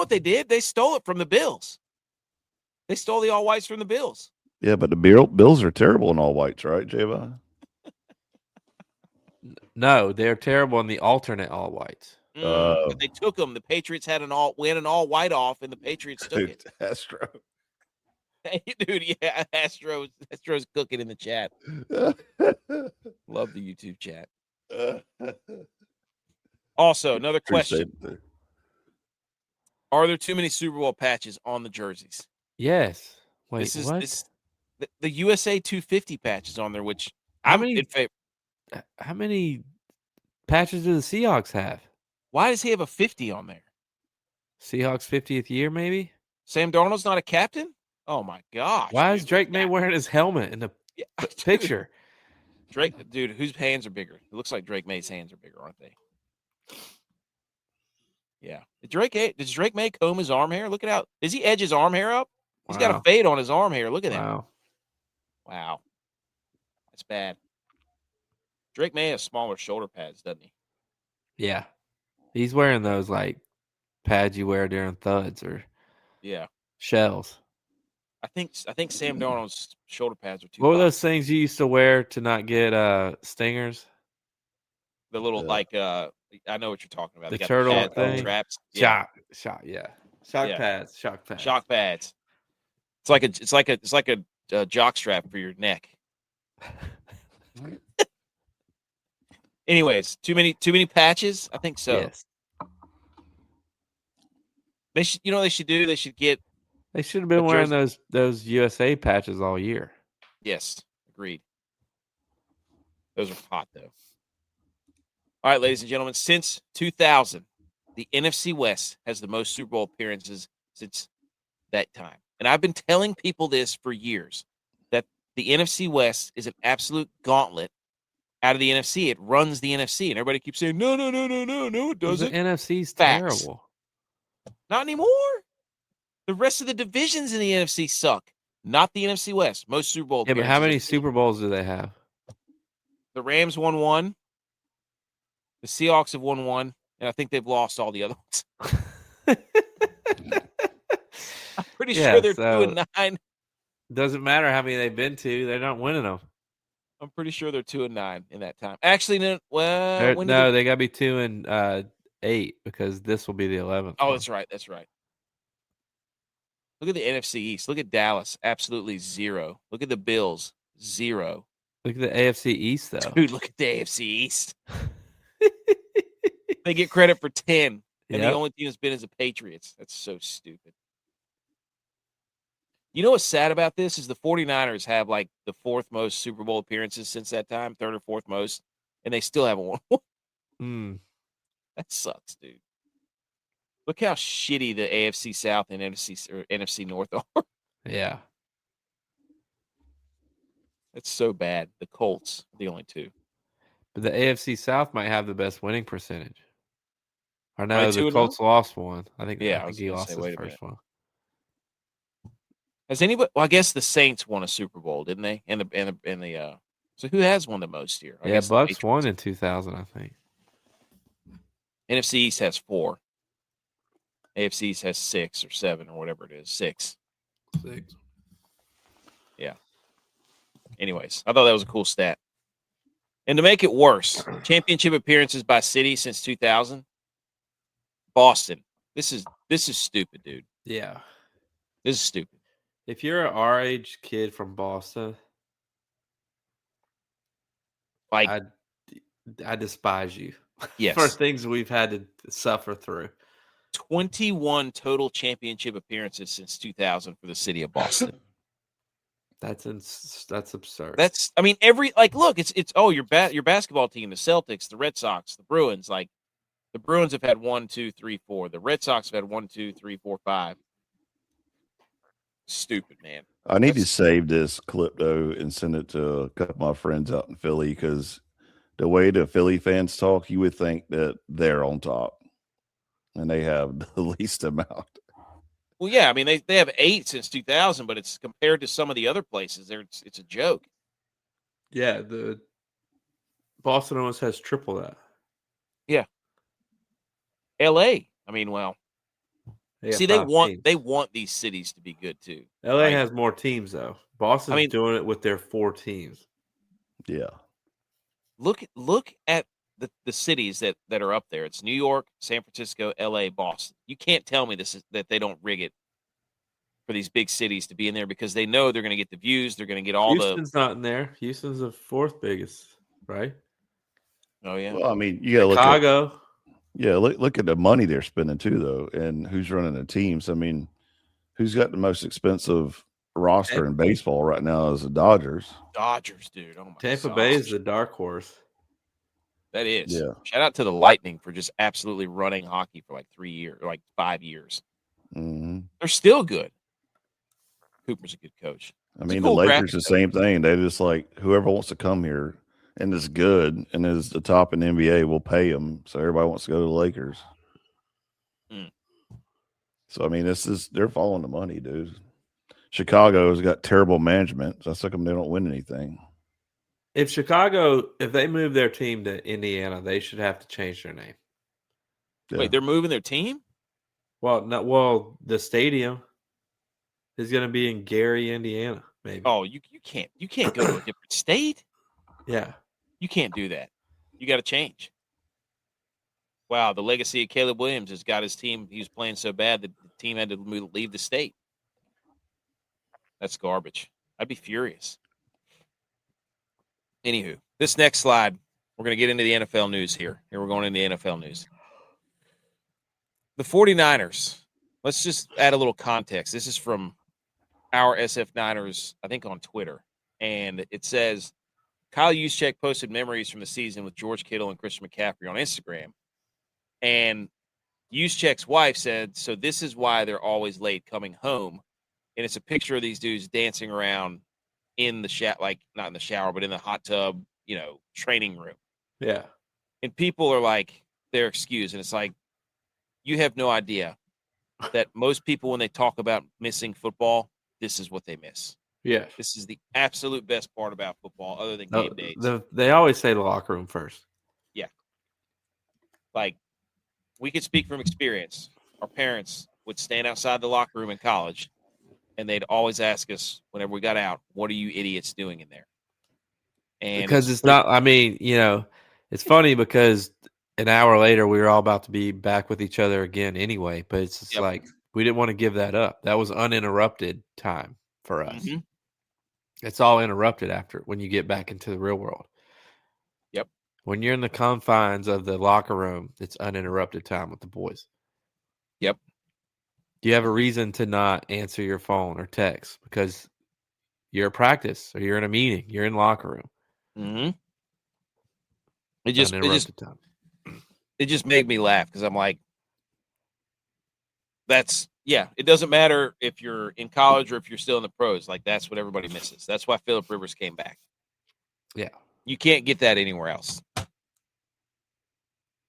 they did? They stole it from the Bills. They stole the all whites from the Bills. Yeah, but the Bills are terrible in all whites, right, Javon? No, they're terrible in the alternate all whites. But they took them. The Patriots had an all white off, and the Patriots took it. Astro. Hey, dude, yeah, Astro's cooking in the chat. Love the YouTube chat. Also, another question: are there too many Super Bowl patches on the jerseys? Yes. Wait, the USA 250 patch is on there, which How many patches do the Seahawks have? Why does he have a 50 on there? Seahawks 50th year, maybe? Sam Darnold's not a captain? Oh, my gosh. Why is Drake May wearing his helmet in the picture? Dude, whose hands are bigger? It looks like Drake May's hands are bigger, aren't they? Yeah. Does Drake May comb his arm hair? Look at how. Does he edge his arm hair up? He's got a fade on his arm hair. Look at that. Wow. That's bad. Drake May has smaller shoulder pads, doesn't he? Yeah. He's wearing those like pads you wear during thuds or shells. I think Sam Darnold's shoulder pads are too. What were those things you used to wear to not get stingers? The little I know what you're talking about. The they got turtle the thing. Traps. Shock pads. Shock pads. It's like a jock strap for your neck. Anyways, too many patches? I think so. Yes. They should They should have been wearing those USA patches all year. Yes, agreed. Those are hot though. All right, ladies and gentlemen, since 2000, the NFC West has the most Super Bowl appearances since that time. And I've been telling people this for years, that the NFC West is an absolute gauntlet out of the NFC. It runs the NFC. And everybody keeps saying, no, it doesn't. The NFC's Facts. terrible. Not anymore. The rest of the divisions in the NFC suck. Not the NFC West. Most Super Bowl appearances. Yeah, but how many Super Bowls do they have? The Rams won one. The Seahawks have won one. And I think they've lost all the other ones. I'm pretty sure they're 2-9. Doesn't matter how many they've been to; they're not winning them. I'm pretty sure they're 2-9 in that time. Actually, no. Well, they got to be 2-8 because this will be the 11th. Oh, that's right. That's right. Look at the NFC East. Look at Dallas. Absolutely zero. Look at the Bills. 0. Look at the AFC East, though. Dude, look at the AFC East. They get credit for 10. And the only team that's been is the Patriots. That's so stupid. You know what's sad about this is the 49ers have like the 4th most Super Bowl appearances since that time, 3rd or 4th most, and they still haven't won one. That sucks, dude. Look how shitty the AFC South and NFC North are. Yeah. It's so bad. The Colts are the only 2. But the AFC South might have the best winning percentage. Or no, the Colts lost one. I think he lost his first one. Has anybody? Well, I guess the Saints won a Super Bowl, didn't they? And the so who has won the most here? I guess Bucks won in 2000, I think. NFC East has 4. AFC East has 6 or 7 or whatever it is. 6. Yeah. Anyways, I thought that was a cool stat. And to make it worse, championship appearances by city since 2000. Boston. This is stupid, dude. Yeah. This is stupid. If you're an our age kid from Boston, Like, I despise you for yes, things we've had to suffer through. 21 total championship appearances since 2000 for the city of Boston. That's absurd. That's, I mean, look, it's your basketball team, the Celtics, the Red Sox, the Bruins. Like, the Bruins have had 1, 2, 3, 4. The Red Sox have had 1, 2, 3, 4, 5. Stupid, man. I need to save this clip though and send it to a couple of my friends out in Philly because the way the Philly fans talk, you would think that they're on top, and they have the least amount. Well, yeah, I mean they have 8 since 2000, but it's compared to some of the other places, it's a joke. Yeah, the Boston almost has triple that. Yeah. L.A. I mean, well, see, they want these cities to be good too. LA right? has more teams though. Boston's doing it with their 4 teams. Yeah. Look at the cities that are up there. It's New York, San Francisco, LA, Boston. You can't tell me that they don't rig it for these big cities to be in there because they know they're going to get the views. They're going to get all Houston's not in there. Houston's the 4th biggest, right? Oh yeah. Well, I mean, you got to Chicago. Look at the money they're spending too, though, and who's running the teams. I mean, who's got the most expensive roster in baseball right now is the Dodgers. Dodgers, dude. Oh my God. Tampa Bay is the dark horse. That is. Yeah. Shout out to the Lightning for just absolutely running hockey for like 3 years, or like 5 years. Mm-hmm. They're still good. Cooper's a good coach. I mean, the Lakers the same thing. They just like whoever wants to come here and is good and is the top in the NBA will pay them. So everybody wants to go to the Lakers. Mm. So I mean, they're following the money, dude. Chicago's got terrible management. So that's how come they don't win anything. If they move their team to Indiana, they should have to change their name. Yeah. Wait, they're moving their team? Well, the stadium is going to be in Gary, Indiana, maybe. Oh, you can't go to a different state? Yeah. You can't do that. You got to change. Wow, the legacy of Caleb Williams has got his team. He was playing so bad that the team had to leave the state. That's garbage. I'd be furious. Anywho, this next slide, we're going to get into the NFL news here. Here we're going into the NFL news. The 49ers. Let's just add a little context. This is from our SF Niners, I think, on Twitter. And it says, Kyle Juszczyk posted memories from the season with George Kittle and Christian McCaffrey on Instagram. And Juszczyk's wife said, so this is why they're always late coming home. And it's a picture of these dudes dancing around in the shower, like not in the shower, but in the hot tub, training room. Yeah. And people are like, their excuse. And it's like, you have no idea that most people, when they talk about missing football, this is what they miss. Yeah. This is the absolute best part about football, other than game days. They always say the locker room first. Yeah. Like, we could speak from experience. Our parents would stand outside the locker room in college, and they'd always ask us whenever we got out, what are you idiots doing in there? And because it's not, I mean, it's funny because an hour later we were all about to be back with each other again anyway, but it's just like we didn't want to give that up. That was uninterrupted time for us. Mm-hmm. It's all interrupted after when you get back into the real world. Yep. When you're in the confines of the locker room, it's uninterrupted time with the boys. Yep. Do you have a reason to not answer your phone or text because you're at practice or you're in a meeting, you're in locker room? Mm-hmm. It just made me laugh because I'm like, it doesn't matter if you're in college or if you're still in the pros. Like, that's what everybody misses. That's why Phillip Rivers came back. Yeah. You can't get that anywhere else.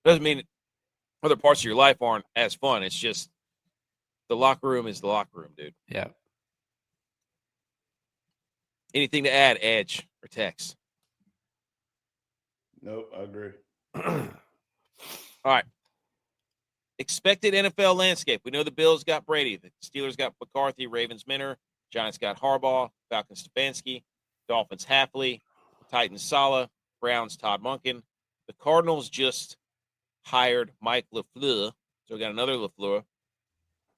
Doesn't mean other parts of your life aren't as fun. It's just the locker room is the locker room, dude. Yeah. Anything to add, Edge or Tex? Nope, I agree. All right. Expected NFL landscape. We know the Bills got Brady. The Steelers got McCarthy, Ravens Minner. Giants got Harbaugh, Falcons Stefanski, Dolphins Hafley, Titans Saleh, Browns, Todd Monken. The Cardinals just hired Mike LaFleur. So we got another LaFleur.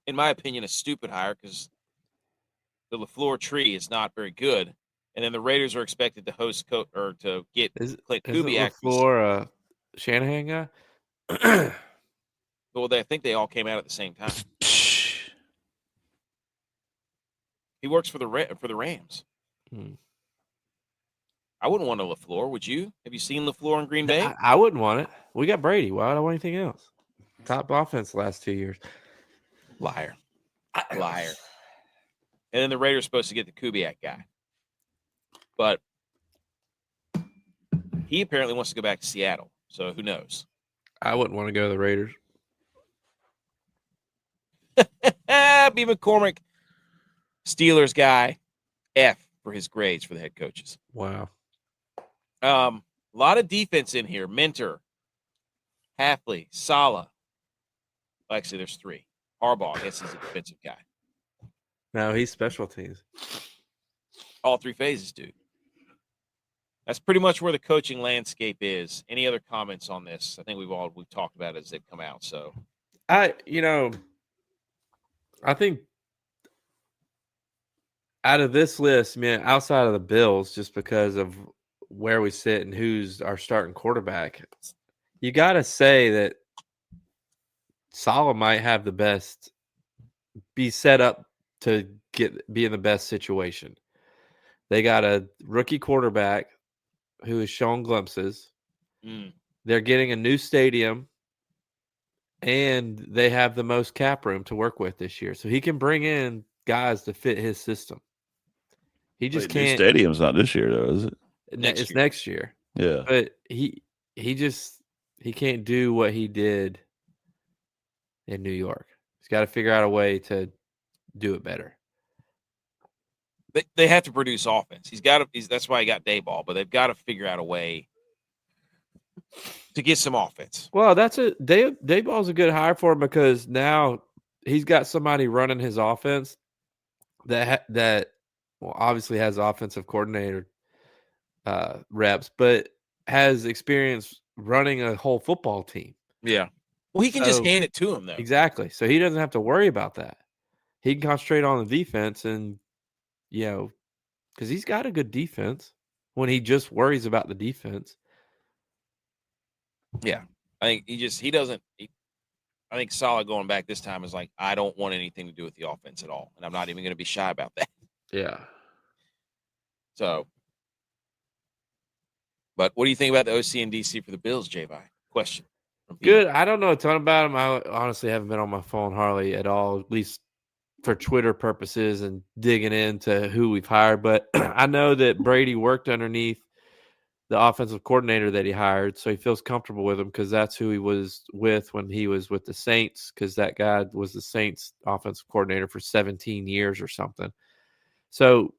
In my opinion, a stupid hire because the LaFleur tree is not very good. And then the Raiders are expected to host or to get Clint Isn't Kubiak. LaFleur a Shanahan guy? Well, I think they all came out at the same time. He works for the Rams. I wouldn't want a LaFleur. Would you? Have you seen LaFleur in Green Bay? I wouldn't want it. We got Brady. Why would I want anything else? Top offense the last 2 years. Liar. Liar. And then the Raiders are supposed to get the Kubiak guy. But he apparently wants to go back to Seattle. So who knows? I wouldn't want to go to the Raiders. B. McCormick, Steelers guy, F for his grades for the head coaches. Wow. A lot of defense in here. Minter, Halfley, Saleh. Actually, there's 3. Harbaugh, I guess he's a defensive guy. No, he's special teams. All 3 phases, dude. That's pretty much where the coaching landscape is. Any other comments on this? I think we've talked about it as they've come out. So I think out of this list, man, outside of the Bills, just because of where we sit and who's our starting quarterback, you got to say that Saleh might have the best, be set up to be in the best situation. They got a rookie quarterback who has shown glimpses. They're getting a new stadium, and they have the most cap room to work with this year. So he can bring in guys to fit his system. He just can't. New stadium's not this year, though, is it? It's next year. Yeah. But he can't do what he did in New York. He's got to figure out a way to do it better. They have to produce offense. That's why he got Dayball, but they've got to figure out a way to get some offense. Well, Dayball's a good hire for him because now he's got somebody running his offense that obviously has offensive coordinator reps, but has experience running a whole football team. Yeah. Well, he can just hand it to him, though. Exactly. So he doesn't have to worry about that. He can concentrate on the defense and, because he's got a good defense when he just worries about the defense. Yeah. I think Saleh going back this time is like, I don't want anything to do with the offense at all. And I'm not even going to be shy about that. Yeah. So, but what do you think about the OC and DC for the Bills, J-Vi? Question. Good. I don't know a ton about him. I honestly haven't been on my phone hardly at all, at least for Twitter purposes and digging into who we've hired. But I know that Brady worked underneath the offensive coordinator that he hired, so he feels comfortable with him because that's who he was with when he was with the Saints, because that guy was the Saints offensive coordinator for 17 years or something. So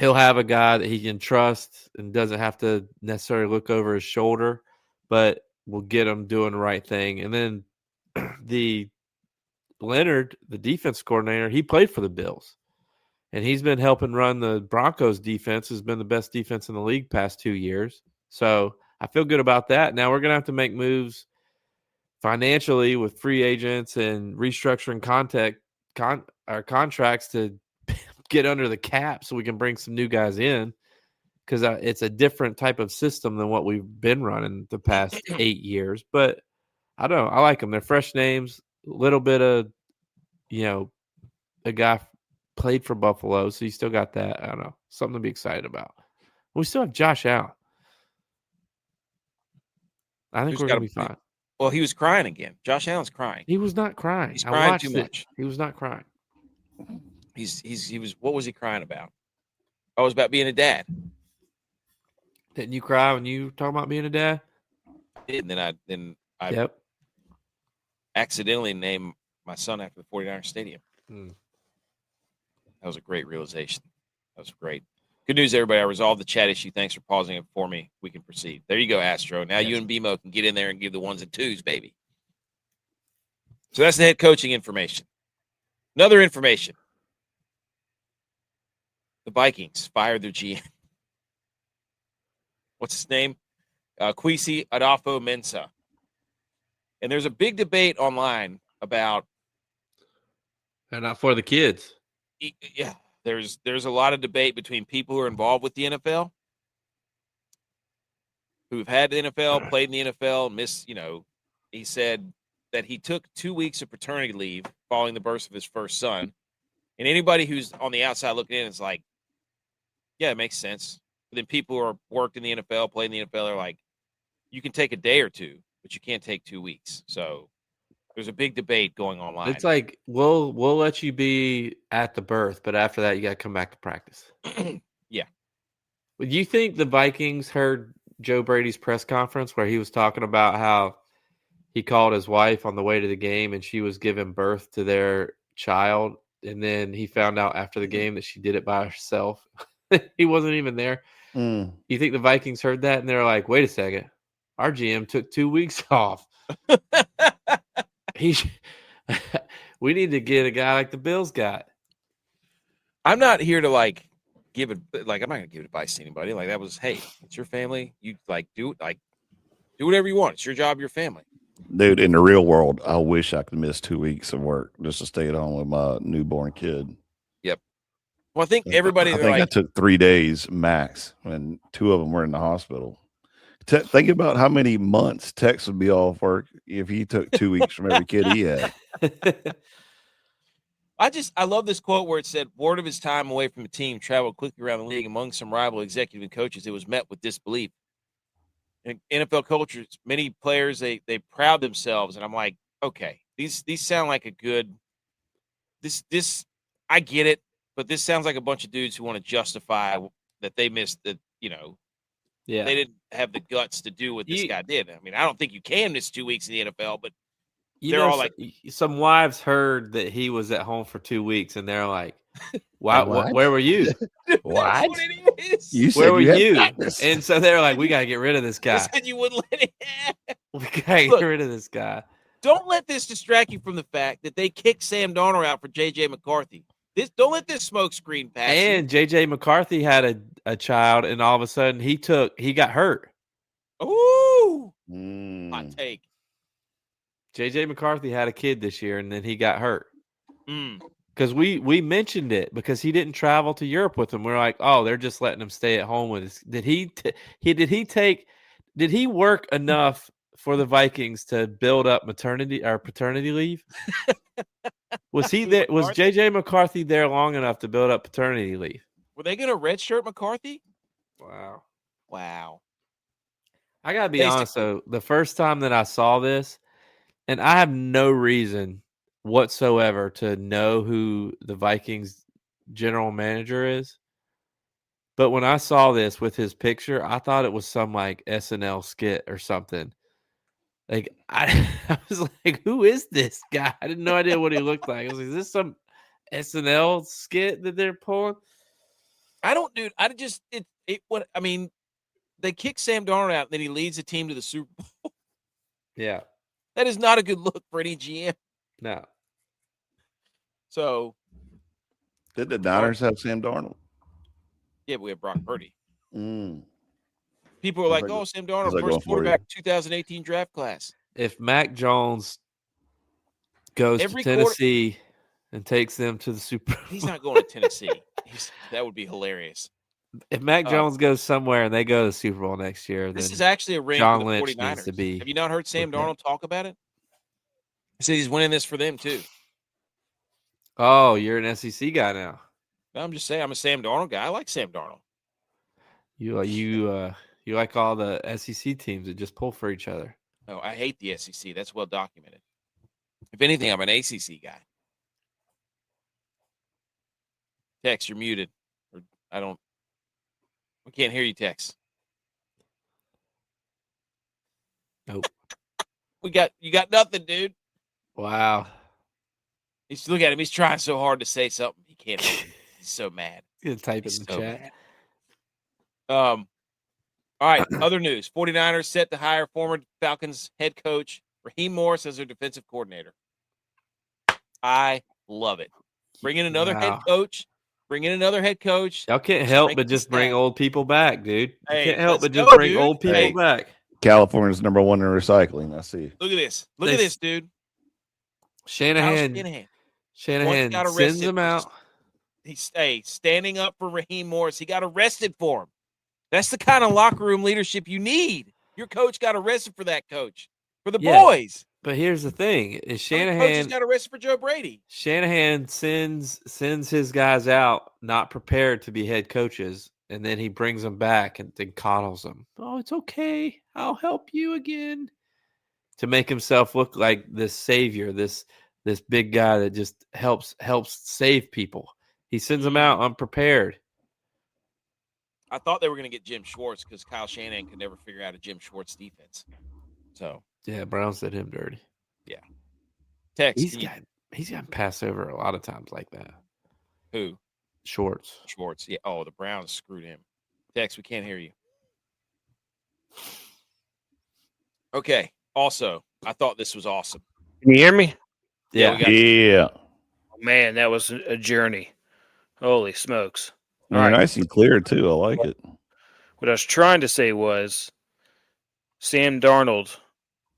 he'll have a guy that he can trust and doesn't have to necessarily look over his shoulder, but will get him doing the right thing. And then the Leonard, the defense coordinator, he played for the Bills. And he's been helping run the Broncos defense, has been the best defense in the league past 2 years. So I feel good about that. Now we're going to have to make moves financially with free agents and restructuring our contracts to get under the cap so we can bring some new guys in, because it's a different type of system than what we've been running the past 8 years. But I don't know. I like them. They're fresh names, a little bit of, a guy played for Buffalo, so you still got that. I don't know. Something to be excited about. We still have Josh Allen. I think we're going to be fine. Well, he was crying again. Josh Allen's crying. He was not crying. He's crying too much. He was not crying. He was. What was he crying about? I was about being a dad. Didn't you cry when you talking about being a dad? And then I yep. accidentally named my son after the 49ers stadium. That was a great realization. That was great. Good news, everybody. I resolved the chat issue. Thanks for pausing it for me. We can proceed. There you go, Astro. Now you and BMO can get in there and give the ones and twos, baby. So that's the head coaching information. Another information. The Vikings fired their GM. What's his name? Kwesi Adolfo-Mensah. And there's a big debate online about They're not for the kids. yeah, there's a lot of debate between people who are involved with the NFL, who've had the NFL, played in the NFL, missed, he said that he took 2 weeks of paternity leave following the birth of his first son. And anybody who's on the outside looking in is like, yeah, it makes sense. But then people who are worked in the NFL, played in the NFL are like, you can take a day or two, but you can't take 2 weeks. So there's a big debate going online. It's like we'll let you be at the birth, but after that you got to come back to practice. Yeah. Do you think the Vikings heard Joe Brady's press conference where he was talking about how he called his wife on the way to the game and she was giving birth to their child, and then he found out after the game that she did it by herself? He wasn't even there. You think the Vikings heard that and they're like, wait a second, our GM took 2 weeks off. We need to get a guy like the Bills got. I'm not here to give it, I'm not gonna give advice to anybody. Like, that was, hey, it's your family. You do whatever you want. It's your job, your family. Dude, in the real world, I wish I could miss 2 weeks of work just to stay at home with my newborn kid. Yep. Well, I think everybody. I took 3 days max, and 2 of them were in the hospital. Think about how many months Tex would be off work if he took 2 weeks from every kid he had. I love this quote where it said, word of his time away from the team traveled quickly around the league among some rival executive and coaches. It was met with disbelief. In NFL culture, many players, they proud themselves. And I'm like, okay, these sound like a good, this, I get it, but this sounds like a bunch of dudes who want to justify that they missed the, Yeah, they didn't have the guts to do what this guy did. I mean, I don't think you can miss 2 weeks in the NFL, but they're all like, some wives heard that he was at home for 2 weeks, and they're like, "Wow, where were you? What? You where were you?" And so they're like, "We got to get rid of this guy. Said you wouldn't let it. We got to get rid of this guy." Don't let this distract you from the fact that they kicked Sam Darnold out for J.J. McCarthy. Don't let this smoke screen pass. And J.J. McCarthy had a child, and all of a sudden he got hurt. Ooh, hot take. J.J. McCarthy had a kid this year, and then he got hurt. Mm. Because we mentioned it because he didn't travel to Europe with him. We're like, oh, they're just letting him stay at home with us. Did he work enough for the Vikings to build up maternity or paternity leave? Was he there? Was J.J. McCarthy there long enough to build up paternity leave? Were they going to redshirt McCarthy? Wow. I got to be honest, though. The first time that I saw this, and I have no reason whatsoever to know who the Vikings general manager is. But when I saw this with his picture, I thought it was some like SNL skit or something. Like I was like, who is this guy? I didn't no idea what he looked like. I was like, is this some SNL skit that they're pulling? I don't, dude. They kick Sam Darnold out, and then he leads the team to the Super Bowl. Yeah. That is not a good look for any GM. No. So, did the Niners have Sam Darnold? Yeah, but we have Brock Purdy. People are How's like, that Sam Darnold, that first going for quarterback 2018 draft class. If Mac Jones goes to Tennessee and takes them to the Super Bowl. He's not going to Tennessee. That would be hilarious. If Mac Jones goes somewhere and they go to the Super Bowl next year, this then is actually a ring John for the Lynch 49ers. needs to be. Have you not heard Sam Darnold talk about it? He said he's winning this for them too. Oh, you're an SEC guy now. I'm just saying, I'm a Sam Darnold guy. I like Sam Darnold. You like all the SEC teams that just pull for each other. No, I hate the SEC. That's well documented. If anything, I'm an ACC guy. Tex, you're muted. We can't hear you, Tex. Nope. You got nothing, dude. Wow. Look at him. He's trying so hard to say something. He can't. He's so mad. He's gonna type it in the chat. All right. Other news: 49ers set to hire former Falcons head coach Raheem Morris as their defensive coordinator. I love it. Bring in another head coach. Y'all can't help but just bring old people back, dude. You can't help but just bring old people back. California's number one in recycling. I see. Look at this. Look at this, dude. Shanahan got sends arrested him for out. He's standing up for Raheem Morris. He got arrested for him. That's the kind of locker room leadership you need. Your coach got arrested for that, coach. For the boys. But here's the thing: is Coaches got arrested for Joe Brady. Shanahan sends his guys out not prepared to be head coaches, and then he brings them back and then coddles them. Oh, it's okay. I'll help you again. To make himself look like this savior, this big guy that just helps save people. He sends them out unprepared. I thought they were going to get Jim Schwartz because Kyle Shanahan could never figure out a Jim Schwartz defense. So yeah, Browns did him dirty. Yeah, Tex, he's gotten passed over a lot of times like that. Who? Schwartz. Yeah. Oh, the Browns screwed him. Tex, we can't hear you. Okay. Also, I thought this was awesome. Can you hear me? Yeah. Yeah. Man, that was a journey. Holy smokes. All right. Nice and clear, too. I like it. What I was trying to say was Sam Darnold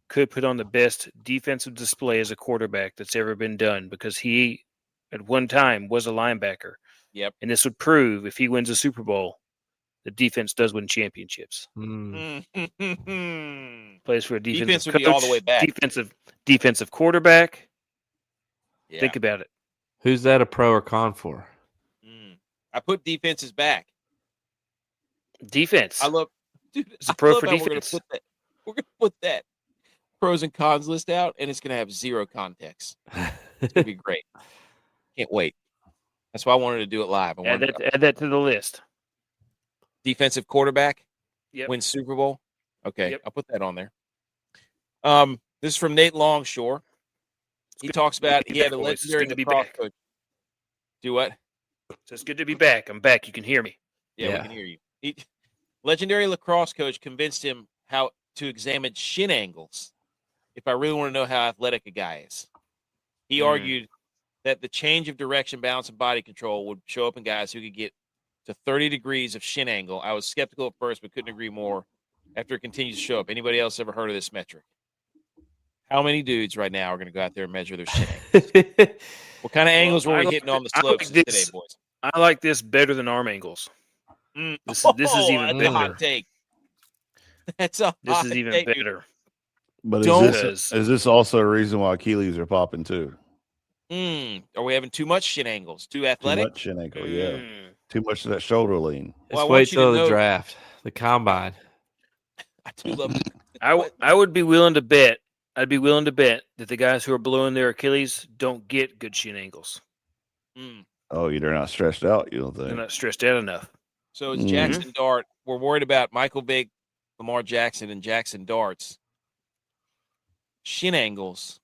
could put on the best defensive display as a quarterback that's ever been done because he, at one time, was a linebacker. Yep. And this would prove if he wins a Super Bowl, the defense does win championships. Mm. Plays for a Defense defensive would be coach, all the way back. defensive quarterback. Yeah. Think about it. Who's that a pro or con for? I put defenses back. Defense. I love, dude. It's a pro for how defense. We're gonna put that pros and cons list out, and it's gonna have zero context. It's gonna be great. Can't wait. That's why I wanted to do it live. Add that to the list. Defensive quarterback. Yep. Wins Super Bowl. Okay, Yep. I'll put that on there. This is from Nate Longshore. He talks about he had a legendary lacrosse coach. Do what? So it's good to be back. I'm back. You can hear me. Yeah. We can hear you. Legendary lacrosse coach convinced him how to examine shin angles if I really want to know how athletic a guy is. He argued that the change of direction, balance, and body control would show up in guys who could get to 30 degrees of shin angle. I was skeptical at first, but couldn't agree more after it continues to show up. Anybody else ever heard of this metric? How many dudes right now are going to go out there and measure their shin angles? What kind of angles were we hitting on the slopes today, boys? I like this better than arm angles. This is even better. A hot take. That's a This hot is even take. better. But is this also a reason why Achilles are popping too? Are we having too much shin angles? Too athletic? Too much shin ankle, yeah. Too much of that shoulder lean. Let's wait till the draft, the combine. I do love it. I would be willing to bet. I'd be willing to bet that the guys who are blowing their Achilles don't get good shin angles. Oh, they're not stretched out, you don't think? They're not stretched out enough. So it's Jackson Dart. We're worried about Michael Vick, Lamar Jackson, and Jackson Dart's shin angles.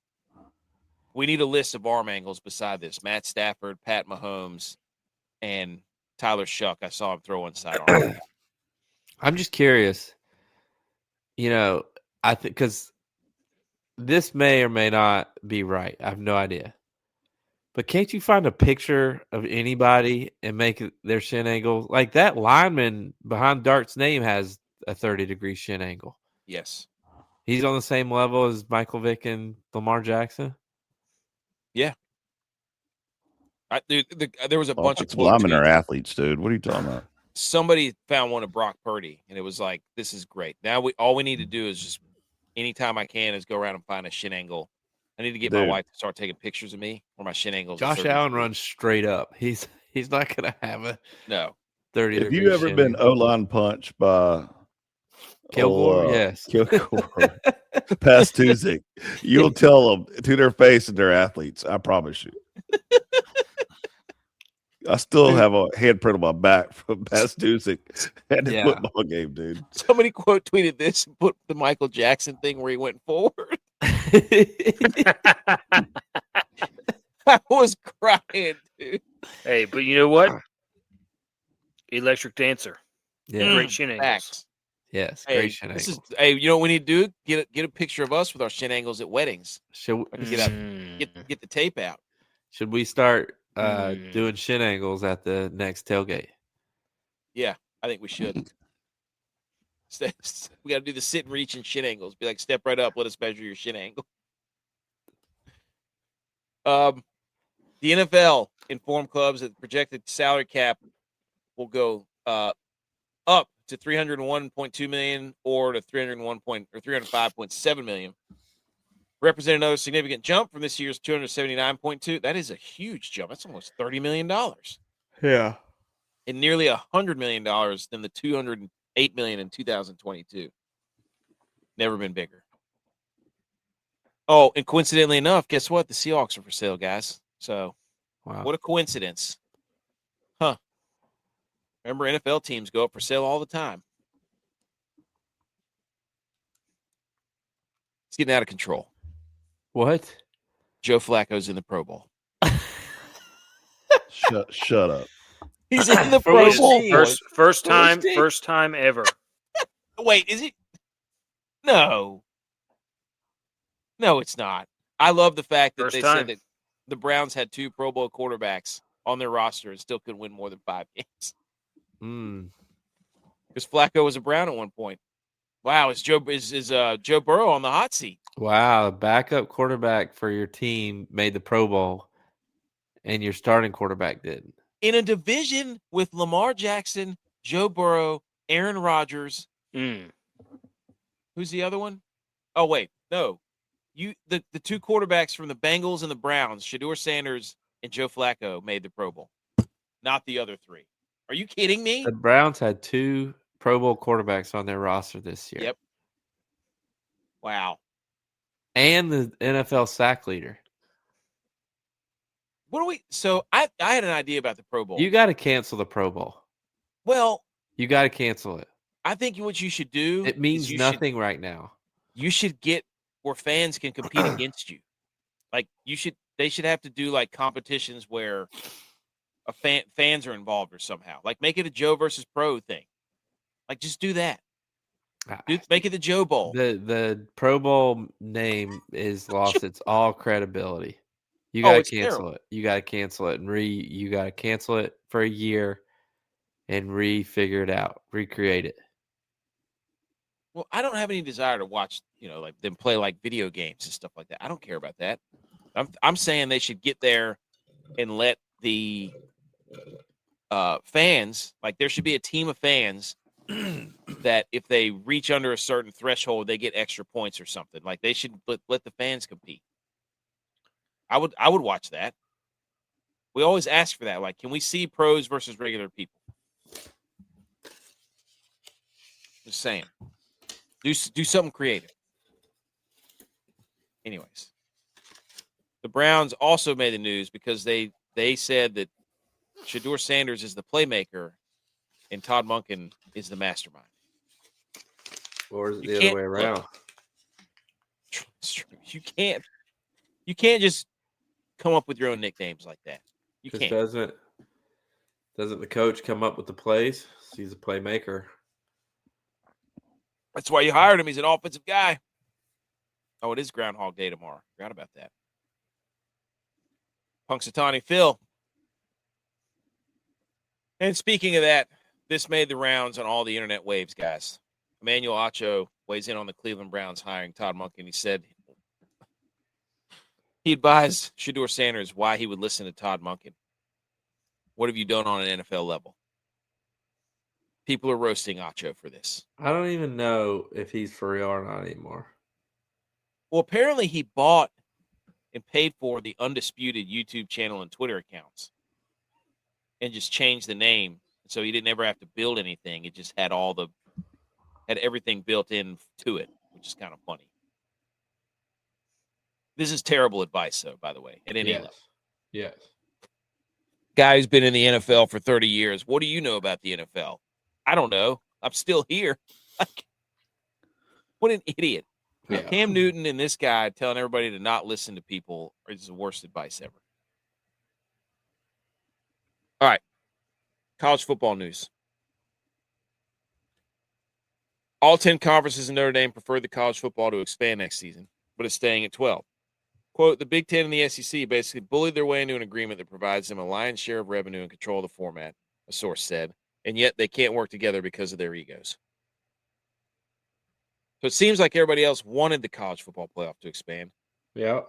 We need a list of arm angles beside this. Matt Stafford, Pat Mahomes, and Tyler Shuck. I saw him throw one sidearm. I'm just curious. I think because this may or may not be right. I have no idea. But can't you find a picture of anybody and make their shin angle? Like that lineman behind Dart's name has a 30-degree shin angle. Yes. He's on the same level as Michael Vick and Lamar Jackson? Yeah. There was a bunch of linemen are athletes, dude. What are you talking about? Somebody found one of Brock Purdy, and it was like, this is great. Now all we need to do is just anytime I can is go around and find a shin angle. I need to get my wife to start taking pictures of me where my shin angles. Josh Allen runs straight up. He's not going to have a 30. Have you ever been O-line punched by Kilgore? Yes. Kilgore. Past Tuesday. You'll tell them to their face that they're athletes. I promise you. I still have a handprint on my back from past Tuesday at the football game, dude. Somebody quote tweeted this and put the Michael Jackson thing where he went forward. I was crying, dude. Hey, but you know what? Electric dancer. Yeah. Great shin angles. Facts. Yes, great shin angles. You know what we need to do? Get a picture of us with our shin angles at weddings. Should get the tape out. Should we start doing shin angles at the next tailgate? Yeah, I think we should. We got to do the sit and reach and shin angles. Be like, step right up. Let us measure your shin angle. The NFL informed clubs that the projected salary cap will go up to $301.2 million or to $305.7 million. Represent another significant jump from this year's $279.2. That is a huge jump. That's almost $30 million. Yeah. And nearly $100 million than the $208 million in 2022. Never been bigger. Oh, and coincidentally enough, guess what? The Seahawks are for sale, guys. So, Wow. what a coincidence. Huh. Remember, NFL teams go up for sale all the time. It's getting out of control. What? Joe Flacco's in the Pro Bowl. Shut up. He's in the For Pro which Bowl. team? boys. First For which time, team? first time ever. Wait, is it? No. No, it's not. I love the fact that First they time. said that the Browns had 2 Pro Bowl quarterbacks on their roster and still could win more than 5 games. Because Flacco was a Brown at one point. Wow, is Joe Burrow on the hot seat? Wow, backup quarterback for your team made the Pro Bowl, and your starting quarterback didn't. In a division with Lamar Jackson, Joe Burrow, Aaron Rodgers. Who's the other one? Oh, wait. No. The 2 quarterbacks from the Bengals and the Browns, Shedeur Sanders and Joe Flacco, made the Pro Bowl. Not the other 3. Are you kidding me? The Browns had 2 Pro Bowl quarterbacks on their roster this year. Yep. Wow. And the NFL sack leader. So I had an idea about the Pro Bowl. You got to cancel the Pro Bowl. Well, You got to cancel it. I think what you should do It means is nothing right now. you should get where fans can compete against you. Like they should have to do like competitions where fans are involved or somehow. Like make it a Joe versus Pro thing. Like just do that. Make it the Joe Bowl. The Pro Bowl name is lost its all credibility. You got to cancel terrible. it. You got to cancel it you got to cancel it for a year and refigure it out, recreate it. Well, I don't have any desire to watch, like them play like video games and stuff like that. I don't care about that. I'm saying they should get there and let the fans, like there should be a team of fans that if they reach under a certain threshold, they get extra points or something. Like they should let the fans compete. I would watch that. We always ask for that. Like, can we see pros versus regular people? Just saying. Do something creative. Anyways, the Browns also made the news because they said that Shedeur Sanders is the playmaker and Todd Monken is the mastermind. Or is it the other way around? You can't just come up with your own nicknames like that. You can't. Doesn't the coach come up with the plays? He's a playmaker. That's why you hired him. He's an offensive guy. Oh, it is Groundhog Day tomorrow. Forgot about that. Punxsutawney Phil. And speaking of that, this made the rounds on all the internet waves, guys. Emmanuel Acho weighs in on the Cleveland Browns hiring Todd Monken. He said he advised Shedeur Sanders why he would listen to Todd Monken. What have you done on an NFL level? People are roasting Acho for this. I don't even know if he's for real or not anymore. Well, apparently he bought and paid for the Undisputed YouTube channel and Twitter accounts and just changed the name. So he didn't ever have to build anything. It just had everything built in to it, which is kind of funny. This is terrible advice, though, by the way, at any level. Yes. Guy who's been in the NFL for 30 years. What do you know about the NFL? I don't know. I'm still here. What an idiot. Yeah. Cam Newton and this guy telling everybody to not listen to people is the worst advice ever. All right. College football news. All 10 conferences in Notre Dame prefer the college football to expand next season, but it's staying at 12. Quote, the Big Ten and the SEC basically bullied their way into an agreement that provides them a lion's share of revenue and control of the format, a source said, and yet they can't work together because of their egos. So it seems like everybody else wanted the college football playoff to expand, Yeah.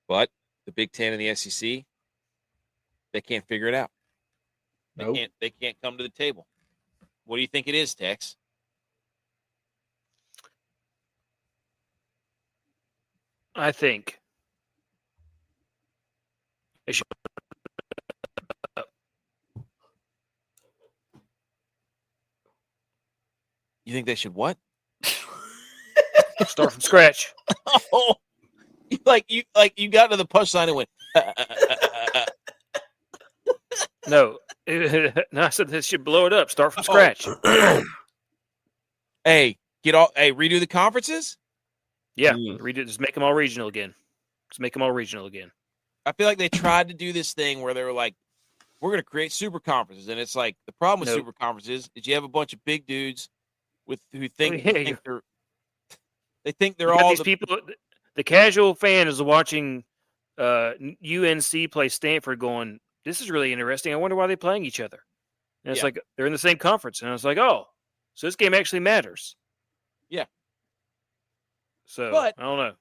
but the Big Ten and the SEC, they can't figure it out. Nope. They can't come to the table. What do you think it is, Tex? I think they should You think they should what? start from scratch. Oh, you got to the punchline and went. No, no, I said they should blow it up. Start from scratch. Hey, redo the conferences. Yeah, read it. Just make them all regional again. I feel like they tried to do this thing where they were like, we're going to create super conferences. And it's like the problem with super conferences is you have a bunch of big dudes who think they're all these people. The casual fan is watching UNC play Stanford going, this is really interesting. I wonder why they're playing each other. And it's like they're in the same conference. And I was like, oh, so this game actually matters. Yeah. So, but I don't know.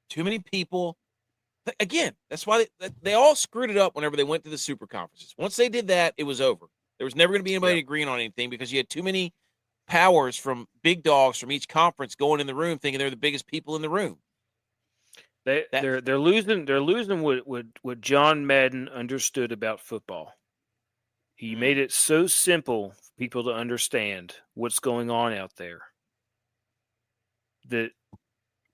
Too many people. Again, that's why they all screwed it up whenever they went to the super conferences. Once they did that, it was over. There was never going to be anybody agreeing on anything because you had too many powers from big dogs from each conference going in the room thinking they're the biggest people in the room. They're losing what John Madden understood about football. He made it so simple for people to understand what's going on out there that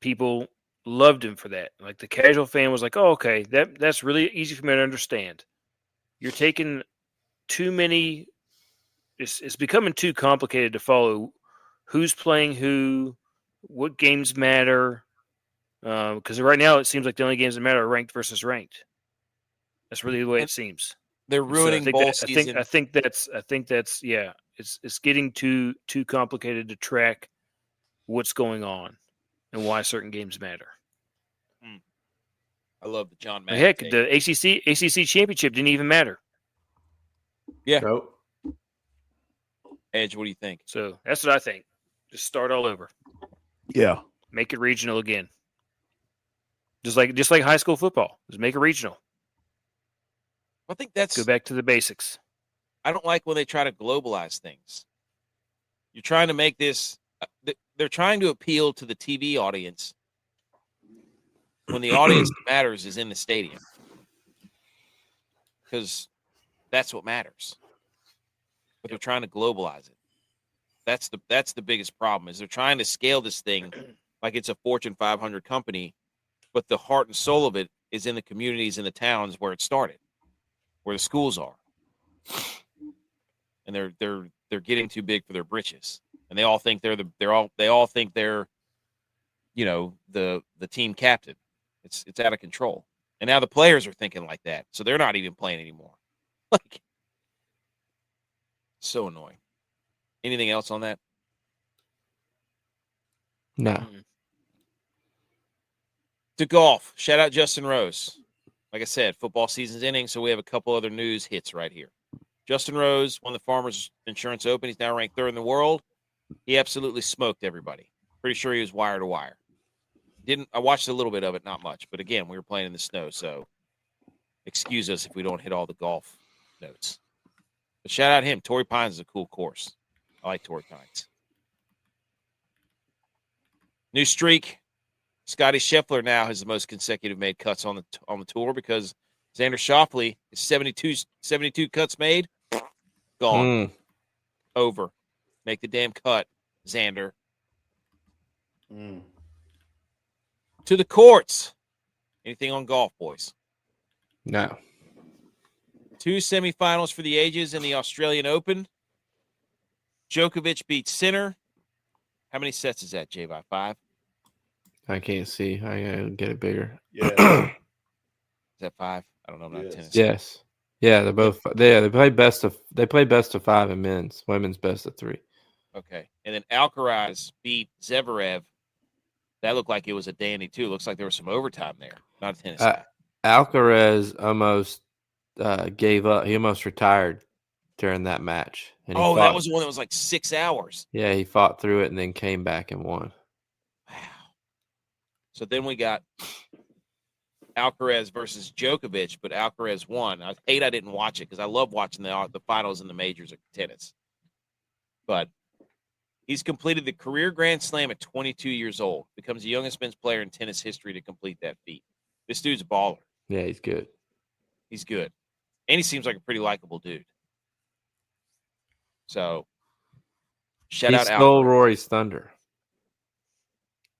people loved him for that. Like the casual fan was like, "Oh, okay, that's really easy for me to understand." You're taking too many. It's becoming too complicated to follow. Who's playing who? What games matter? Because right now it seems like the only games that matter are ranked versus ranked. That's really the way it seems. They're ruining bowl season. I think that's yeah. It's getting too complicated to track what's going on and why certain games matter. I love the John Madden. Heck, the ACC championship didn't even matter. Yeah. Nope. Edge, what do you think? So that's what I think. Just start all over. Yeah. Make it regional again. Just like high school football. Just make it regional. I think that's go back to the basics. I don't like when they try to globalize things. You're trying to make this. They're trying to appeal to the TV audience when the audience that matters is in the stadium, because that's what matters. But they're trying to globalize it. That's the biggest problem. Is they're trying to scale this thing like it's a Fortune 500 company, but the heart and soul of it is in the communities and the towns where it started, where the schools are, and they're getting too big for their britches, and they all think they're the team captain. It's out of control, and now the players are thinking like that, so they're not even playing anymore. Like, so annoying. Anything else on that? No. To golf. Shout out Justin Rose. Like I said, football season's ending, so we have a couple other news hits right here. Justin Rose won the Farmers Insurance Open. He's now ranked 3rd in the world. He absolutely smoked everybody. Pretty sure he was wire to wire. I watched a little bit of it, not much. But again, we were playing in the snow, so excuse us if we don't hit all the golf notes. But shout out him. Torrey Pines is a cool course. I like Torrey Pines. New streak. Scotty Scheffler now has the most consecutive made cuts on the tour because Xander Schauffele is 72 cuts made. Gone. Over. Make the damn cut, Xander. To the courts. Anything on golf, boys? No. 2 semifinals for the ages in the Australian Open. Djokovic beats Sinner. How many sets is that, J-by 5? I can't see. I gotta get it bigger. Yeah. Is that 5? I don't know. I'm not tennis. Yes. Yeah, they're both. They play best of 5 in men's. Women's best of 3. Okay. And then Alcaraz beat Zverev. That looked like it was a dandy, too. Looks like there was some overtime there. Not a tennis guy. Alcaraz almost gave up. He almost retired during that match. And Oh, that was the one that was like 6 hours. Yeah, he fought through it and then came back and won. Wow. So then we got Alcaraz versus Djokovic, but Alcaraz won. I didn't watch it because I love watching the finals and the majors of tennis. But he's completed the career Grand Slam at 22 years old. Becomes the youngest men's player in tennis history to complete that feat. This dude's a baller. Yeah, he's good. He's good. And he seems like a pretty likable dude. So, shout out stole Alcaraz. Rory's thunder.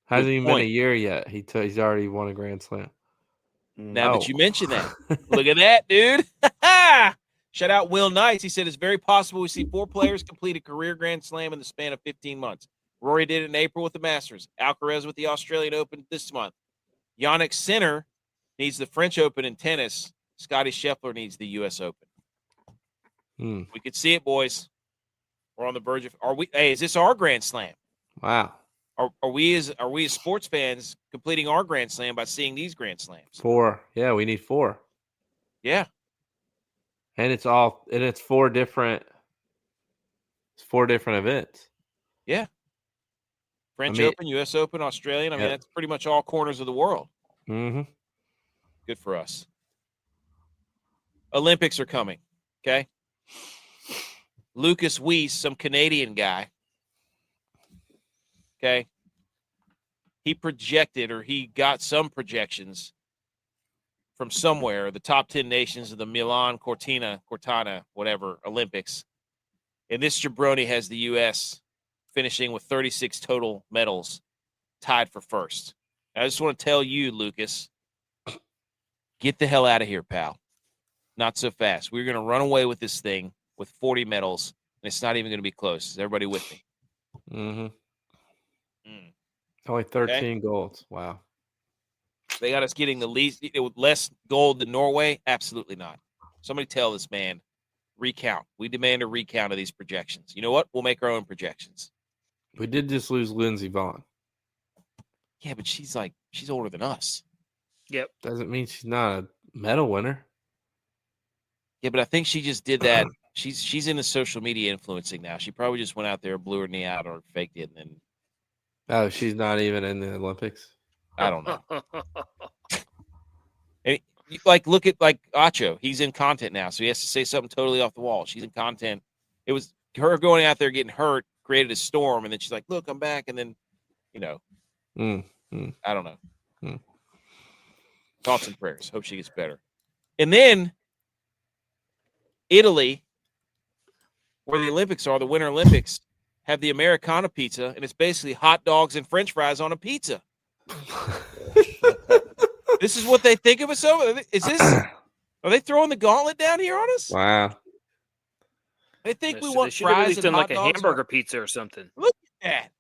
Hasn't Good even been a point. year yet. He's already won a Grand Slam. Now that you mention that, look at that, dude. Shout out Will Knights. He said it's very possible we see 4 players complete a career Grand Slam in the span of 15 months. Rory did it in April with the Masters. Alcaraz with the Australian Open this month. Yannick Sinner needs the French Open in tennis. Scotty Scheffler needs the U.S. Open. We could see it, boys. We're on the verge of. Is this our Grand Slam? Wow. Are we as sports fans completing our Grand Slam by seeing these Grand Slams? 4. Yeah, we need 4. Yeah. And it's 4 different. It's 4 different events. Yeah. French Open, U.S. Open, Australian. I mean, that's pretty much all corners of the world. Mm-hmm. Good for us. Olympics are coming. Okay. Lucas Weiss, some Canadian guy. Okay. He got some projections from somewhere, the top 10 nations of the Milan Cortina, whatever, Olympics. And this jabroni has the U.S. finishing with 36 total medals, tied for first. I just want to tell you, Lucas, get the hell out of here, pal. Not so fast. We're going to run away with this thing with 40 medals, and it's not even going to be close. Is everybody with me? Mm-hmm. Only 13 golds. Wow. They got us getting less gold than Norway? Absolutely not. Somebody tell this man, recount. We demand a recount of these projections. You know what? We'll make our own projections. We did just lose Lindsey Vonn. Yeah, but she's older than us. Yep. Doesn't mean she's not a medal winner. Yeah, but I think she just did that. She's into social media influencing now. She probably just went out there, blew her knee out, or faked it, and then. Oh, she's not even in the Olympics? I don't know. And look at Acho. He's in content now, so he has to say something totally off the wall. She's in content. It was her going out there getting hurt, created a storm, and then she's like, "Look, I'm back," and then, I don't know. Thoughts and prayers. Hope she gets better. And then Italy, where the Olympics are, the Winter Olympics, have the Americana pizza, and it's basically hot dogs and French fries on a pizza. This is what they think of us over. Are they throwing the gauntlet down here on us? Wow. They think we They want should have at fries least and done hot like a dogs hamburger pizza or something. Look at that.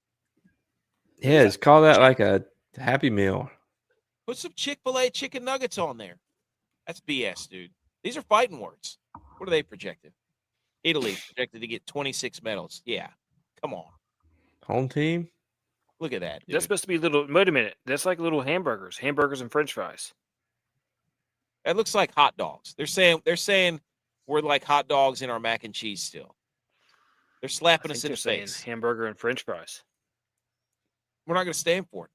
Yeah, just call that like a Happy Meal. Put some Chick-fil-A chicken nuggets on there. That's BS, dude. These are fighting words. What are they projected? Italy projected to get 26 medals. Yeah. Come on. Home team? Look at that, dude. That's supposed to be little. Wait a minute. That's like little hamburgers and French fries. That looks like hot dogs. They're saying we're like hot dogs in our mac and cheese still. They're slapping us in the face. Hamburger and French fries. We're not going to stand for it.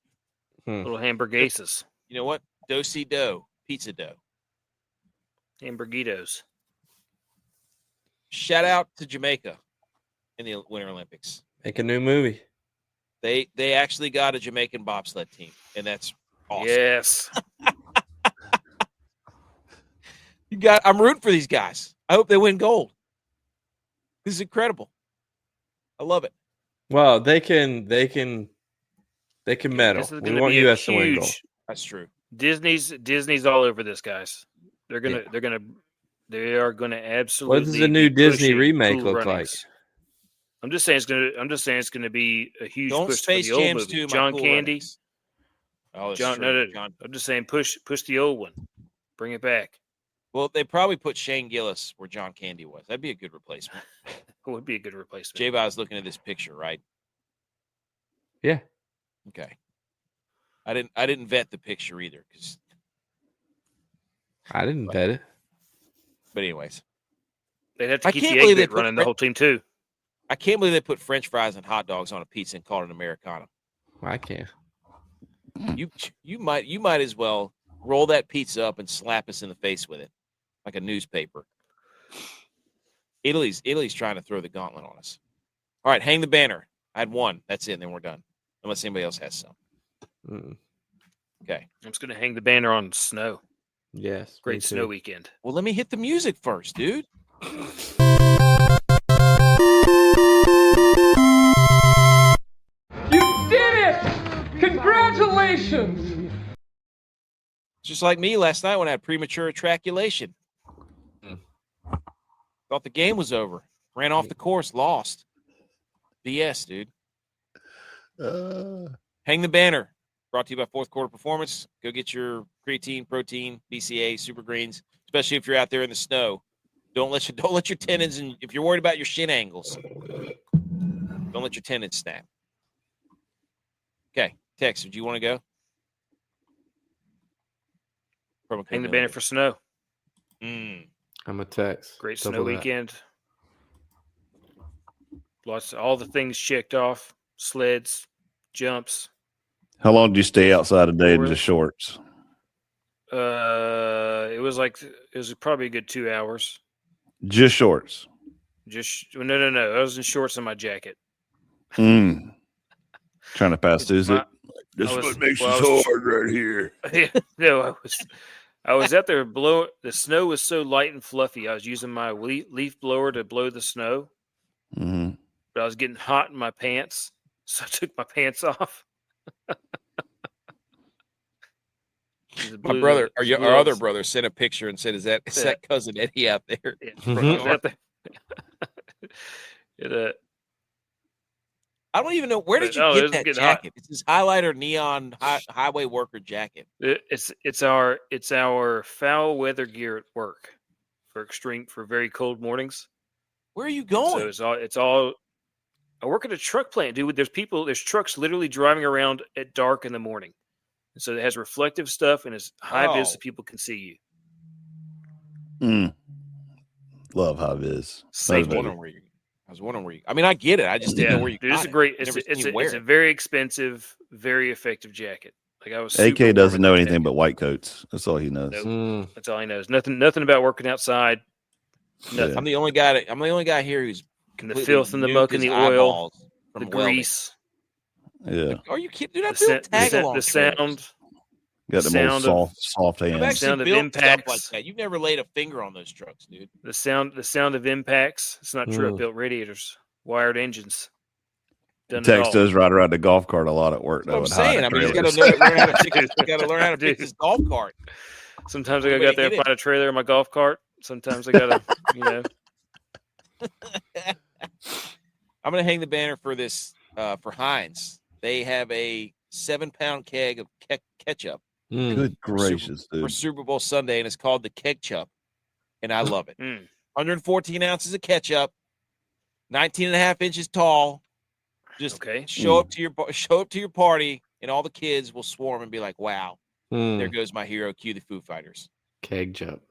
Little hamburguesas. You know what? Do-si-do. Pizza dough. Hamburguitos. Shout out to Jamaica in the Winter Olympics. Make a new movie. They actually got a Jamaican bobsled team, and that's awesome. Yes. I'm rooting for these guys. I hope they win gold. This is incredible. I love it. Well, they can medal. We want U.S. to win gold. That's true. Disney's all over this, guys. They are gonna absolutely. What does the new Disney remake look like? I'm just saying it's gonna be a huge push for the old movie. John Candy. Oh, John, no. I'm just saying push the old one. Bring it back. Well, they probably put Shane Gillis where John Candy was. That'd be a good replacement. It would be a good replacement. J-Bow's looking at this picture, right? Yeah. Okay. I didn't vet the picture either because I didn't vet it. But anyways, They'd have to I keep can't the believe egg they bit put running the whole team too. I can't believe they put French fries and hot dogs on a pizza and called it Americana. I can't. You might as well roll that pizza up and slap us in the face with it like a newspaper. Italy's trying to throw the gauntlet on us. All right, hang the banner. I had one. That's it. And then we're done. Unless anybody else has some. Okay. I'm just going to hang the banner on snow. Yes. Great snow weekend. Well, let me hit the music first, dude. You did it! Congratulations! Just like me last night when I had premature ejaculation. Thought the game was over. Ran off the course, lost. BS, dude. Hang the banner. Brought to you by Fourth Quarter Performance. Go get your creatine, protein, BCA, super greens, especially if you're out there in the snow. Don't let your tendons, and if you're worried about your shin angles, don't let your tendons snap. Okay, Tex, do you want to go? Hang the banner for snow. I'm a text. Great Double snow that. weekend. All the things checked off. Sleds, jumps. How long did you stay outside today in just shorts? It was probably a good 2 hours. Just shorts. No. I was in shorts and my jacket. Trying to pass through it. This is what makes us hard right here. No, I was out there blowing. The snow was so light and fluffy. I was using my leaf blower to blow the snow. Mm-hmm. But I was getting hot in my pants, so I took my pants off. My brother, our other brother, sent a picture and said, "Is that cousin Eddie out there?" Yeah, I was out there. I don't even know where did you get that jacket? Hot. It's this highlighter neon highway worker jacket. It's our foul weather gear at work for very cold mornings. Where are you going? So it's all. I work at a truck plant, dude. There's trucks literally driving around at dark in the morning. And so it has reflective stuff and it's high vis so people can see you. Love high vis. I was wondering where you. I mean, I get it. I just didn't know where you. Dude, it's a very expensive, very effective jacket. Like I was. AK doesn't know anything but white coats. That's all he knows. Nope. That's all he knows. Nothing about working outside. Nothing. Yeah. I'm the only guy here who's the filth and the muck and the oil, the grease. Yeah. Are you kidding? Dude, I feel tag along. The sound. Got the most soft hands. I've sound of impacts like that. You've never laid a finger on those trucks, dude. The sound of impacts. It's not true. I built radiators, wired engines. Tex does ride around the golf cart a lot at work. That's what I'm saying. I mean, he's got to learn how to fix his golf cart. Sometimes I got to go out there and find a trailer in my golf cart. Sometimes I got to, I'm going to hang the banner for this for Heinz. They have a 7-pound keg of ketchup. Good gracious, dude. For Super Bowl Sunday, and it's called the Keg Chup, and I love it. 114 ounces of ketchup, 19 and a half inches tall. Just show up to your party, and all the kids will swarm and be like, "Wow, there goes my hero." Cue the Foo Fighters. Keg Chup.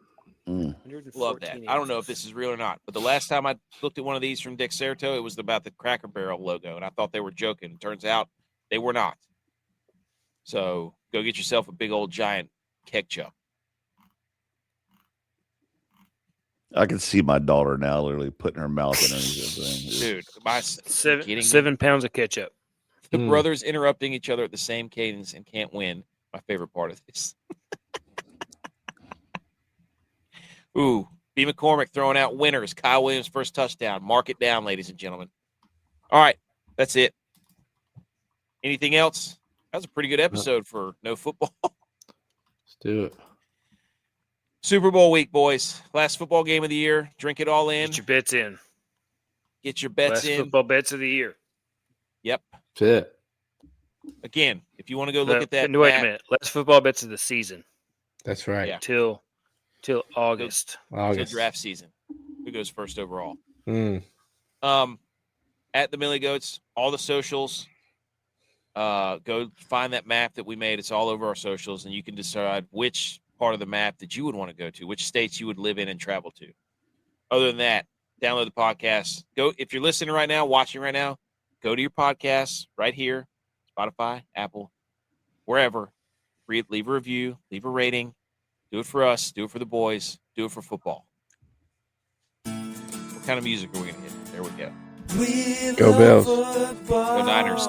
Love that. I don't know if this is real or not, but the last time I looked at one of these from Dexerto, it was about the Cracker Barrel logo, and I thought they were joking. It turns out they were not. So go get yourself a big old giant Keg Chup. I can see my daughter now literally putting her mouth in anything. Dude, my 7 pounds of ketchup. The brothers interrupting each other at the same cadence and can't win. My favorite part of this. Ooh, B. McCormick throwing out winners. Kyle Williams' first touchdown. Mark it down, ladies and gentlemen. All right, that's it. Anything else? That was a pretty good episode for no football. Let's do it. Super Bowl week, boys. Last football game of the year. Drink it all in. Get your bets in. Last football bets of the year. Yep. That's it. Again, if you want to go look at that. Wait a minute. Last football bets of the season. That's right. Yeah. Till August. Till draft season. Who goes first overall? At the Millie Goats, all the socials. Go find that map that we made. It's all over our socials, and you can decide which part of the map that you would want to go to, which states you would live in and travel to. Other than that, Download the podcast. Go if you're listening right now, watching right now. Go to your podcasts right here, Spotify, Apple, wherever. Leave a review, leave a rating. Do it for us. Do it for the boys. Do it for football. What kind of music are we gonna hit? There we go. Go Bills. Go Niners.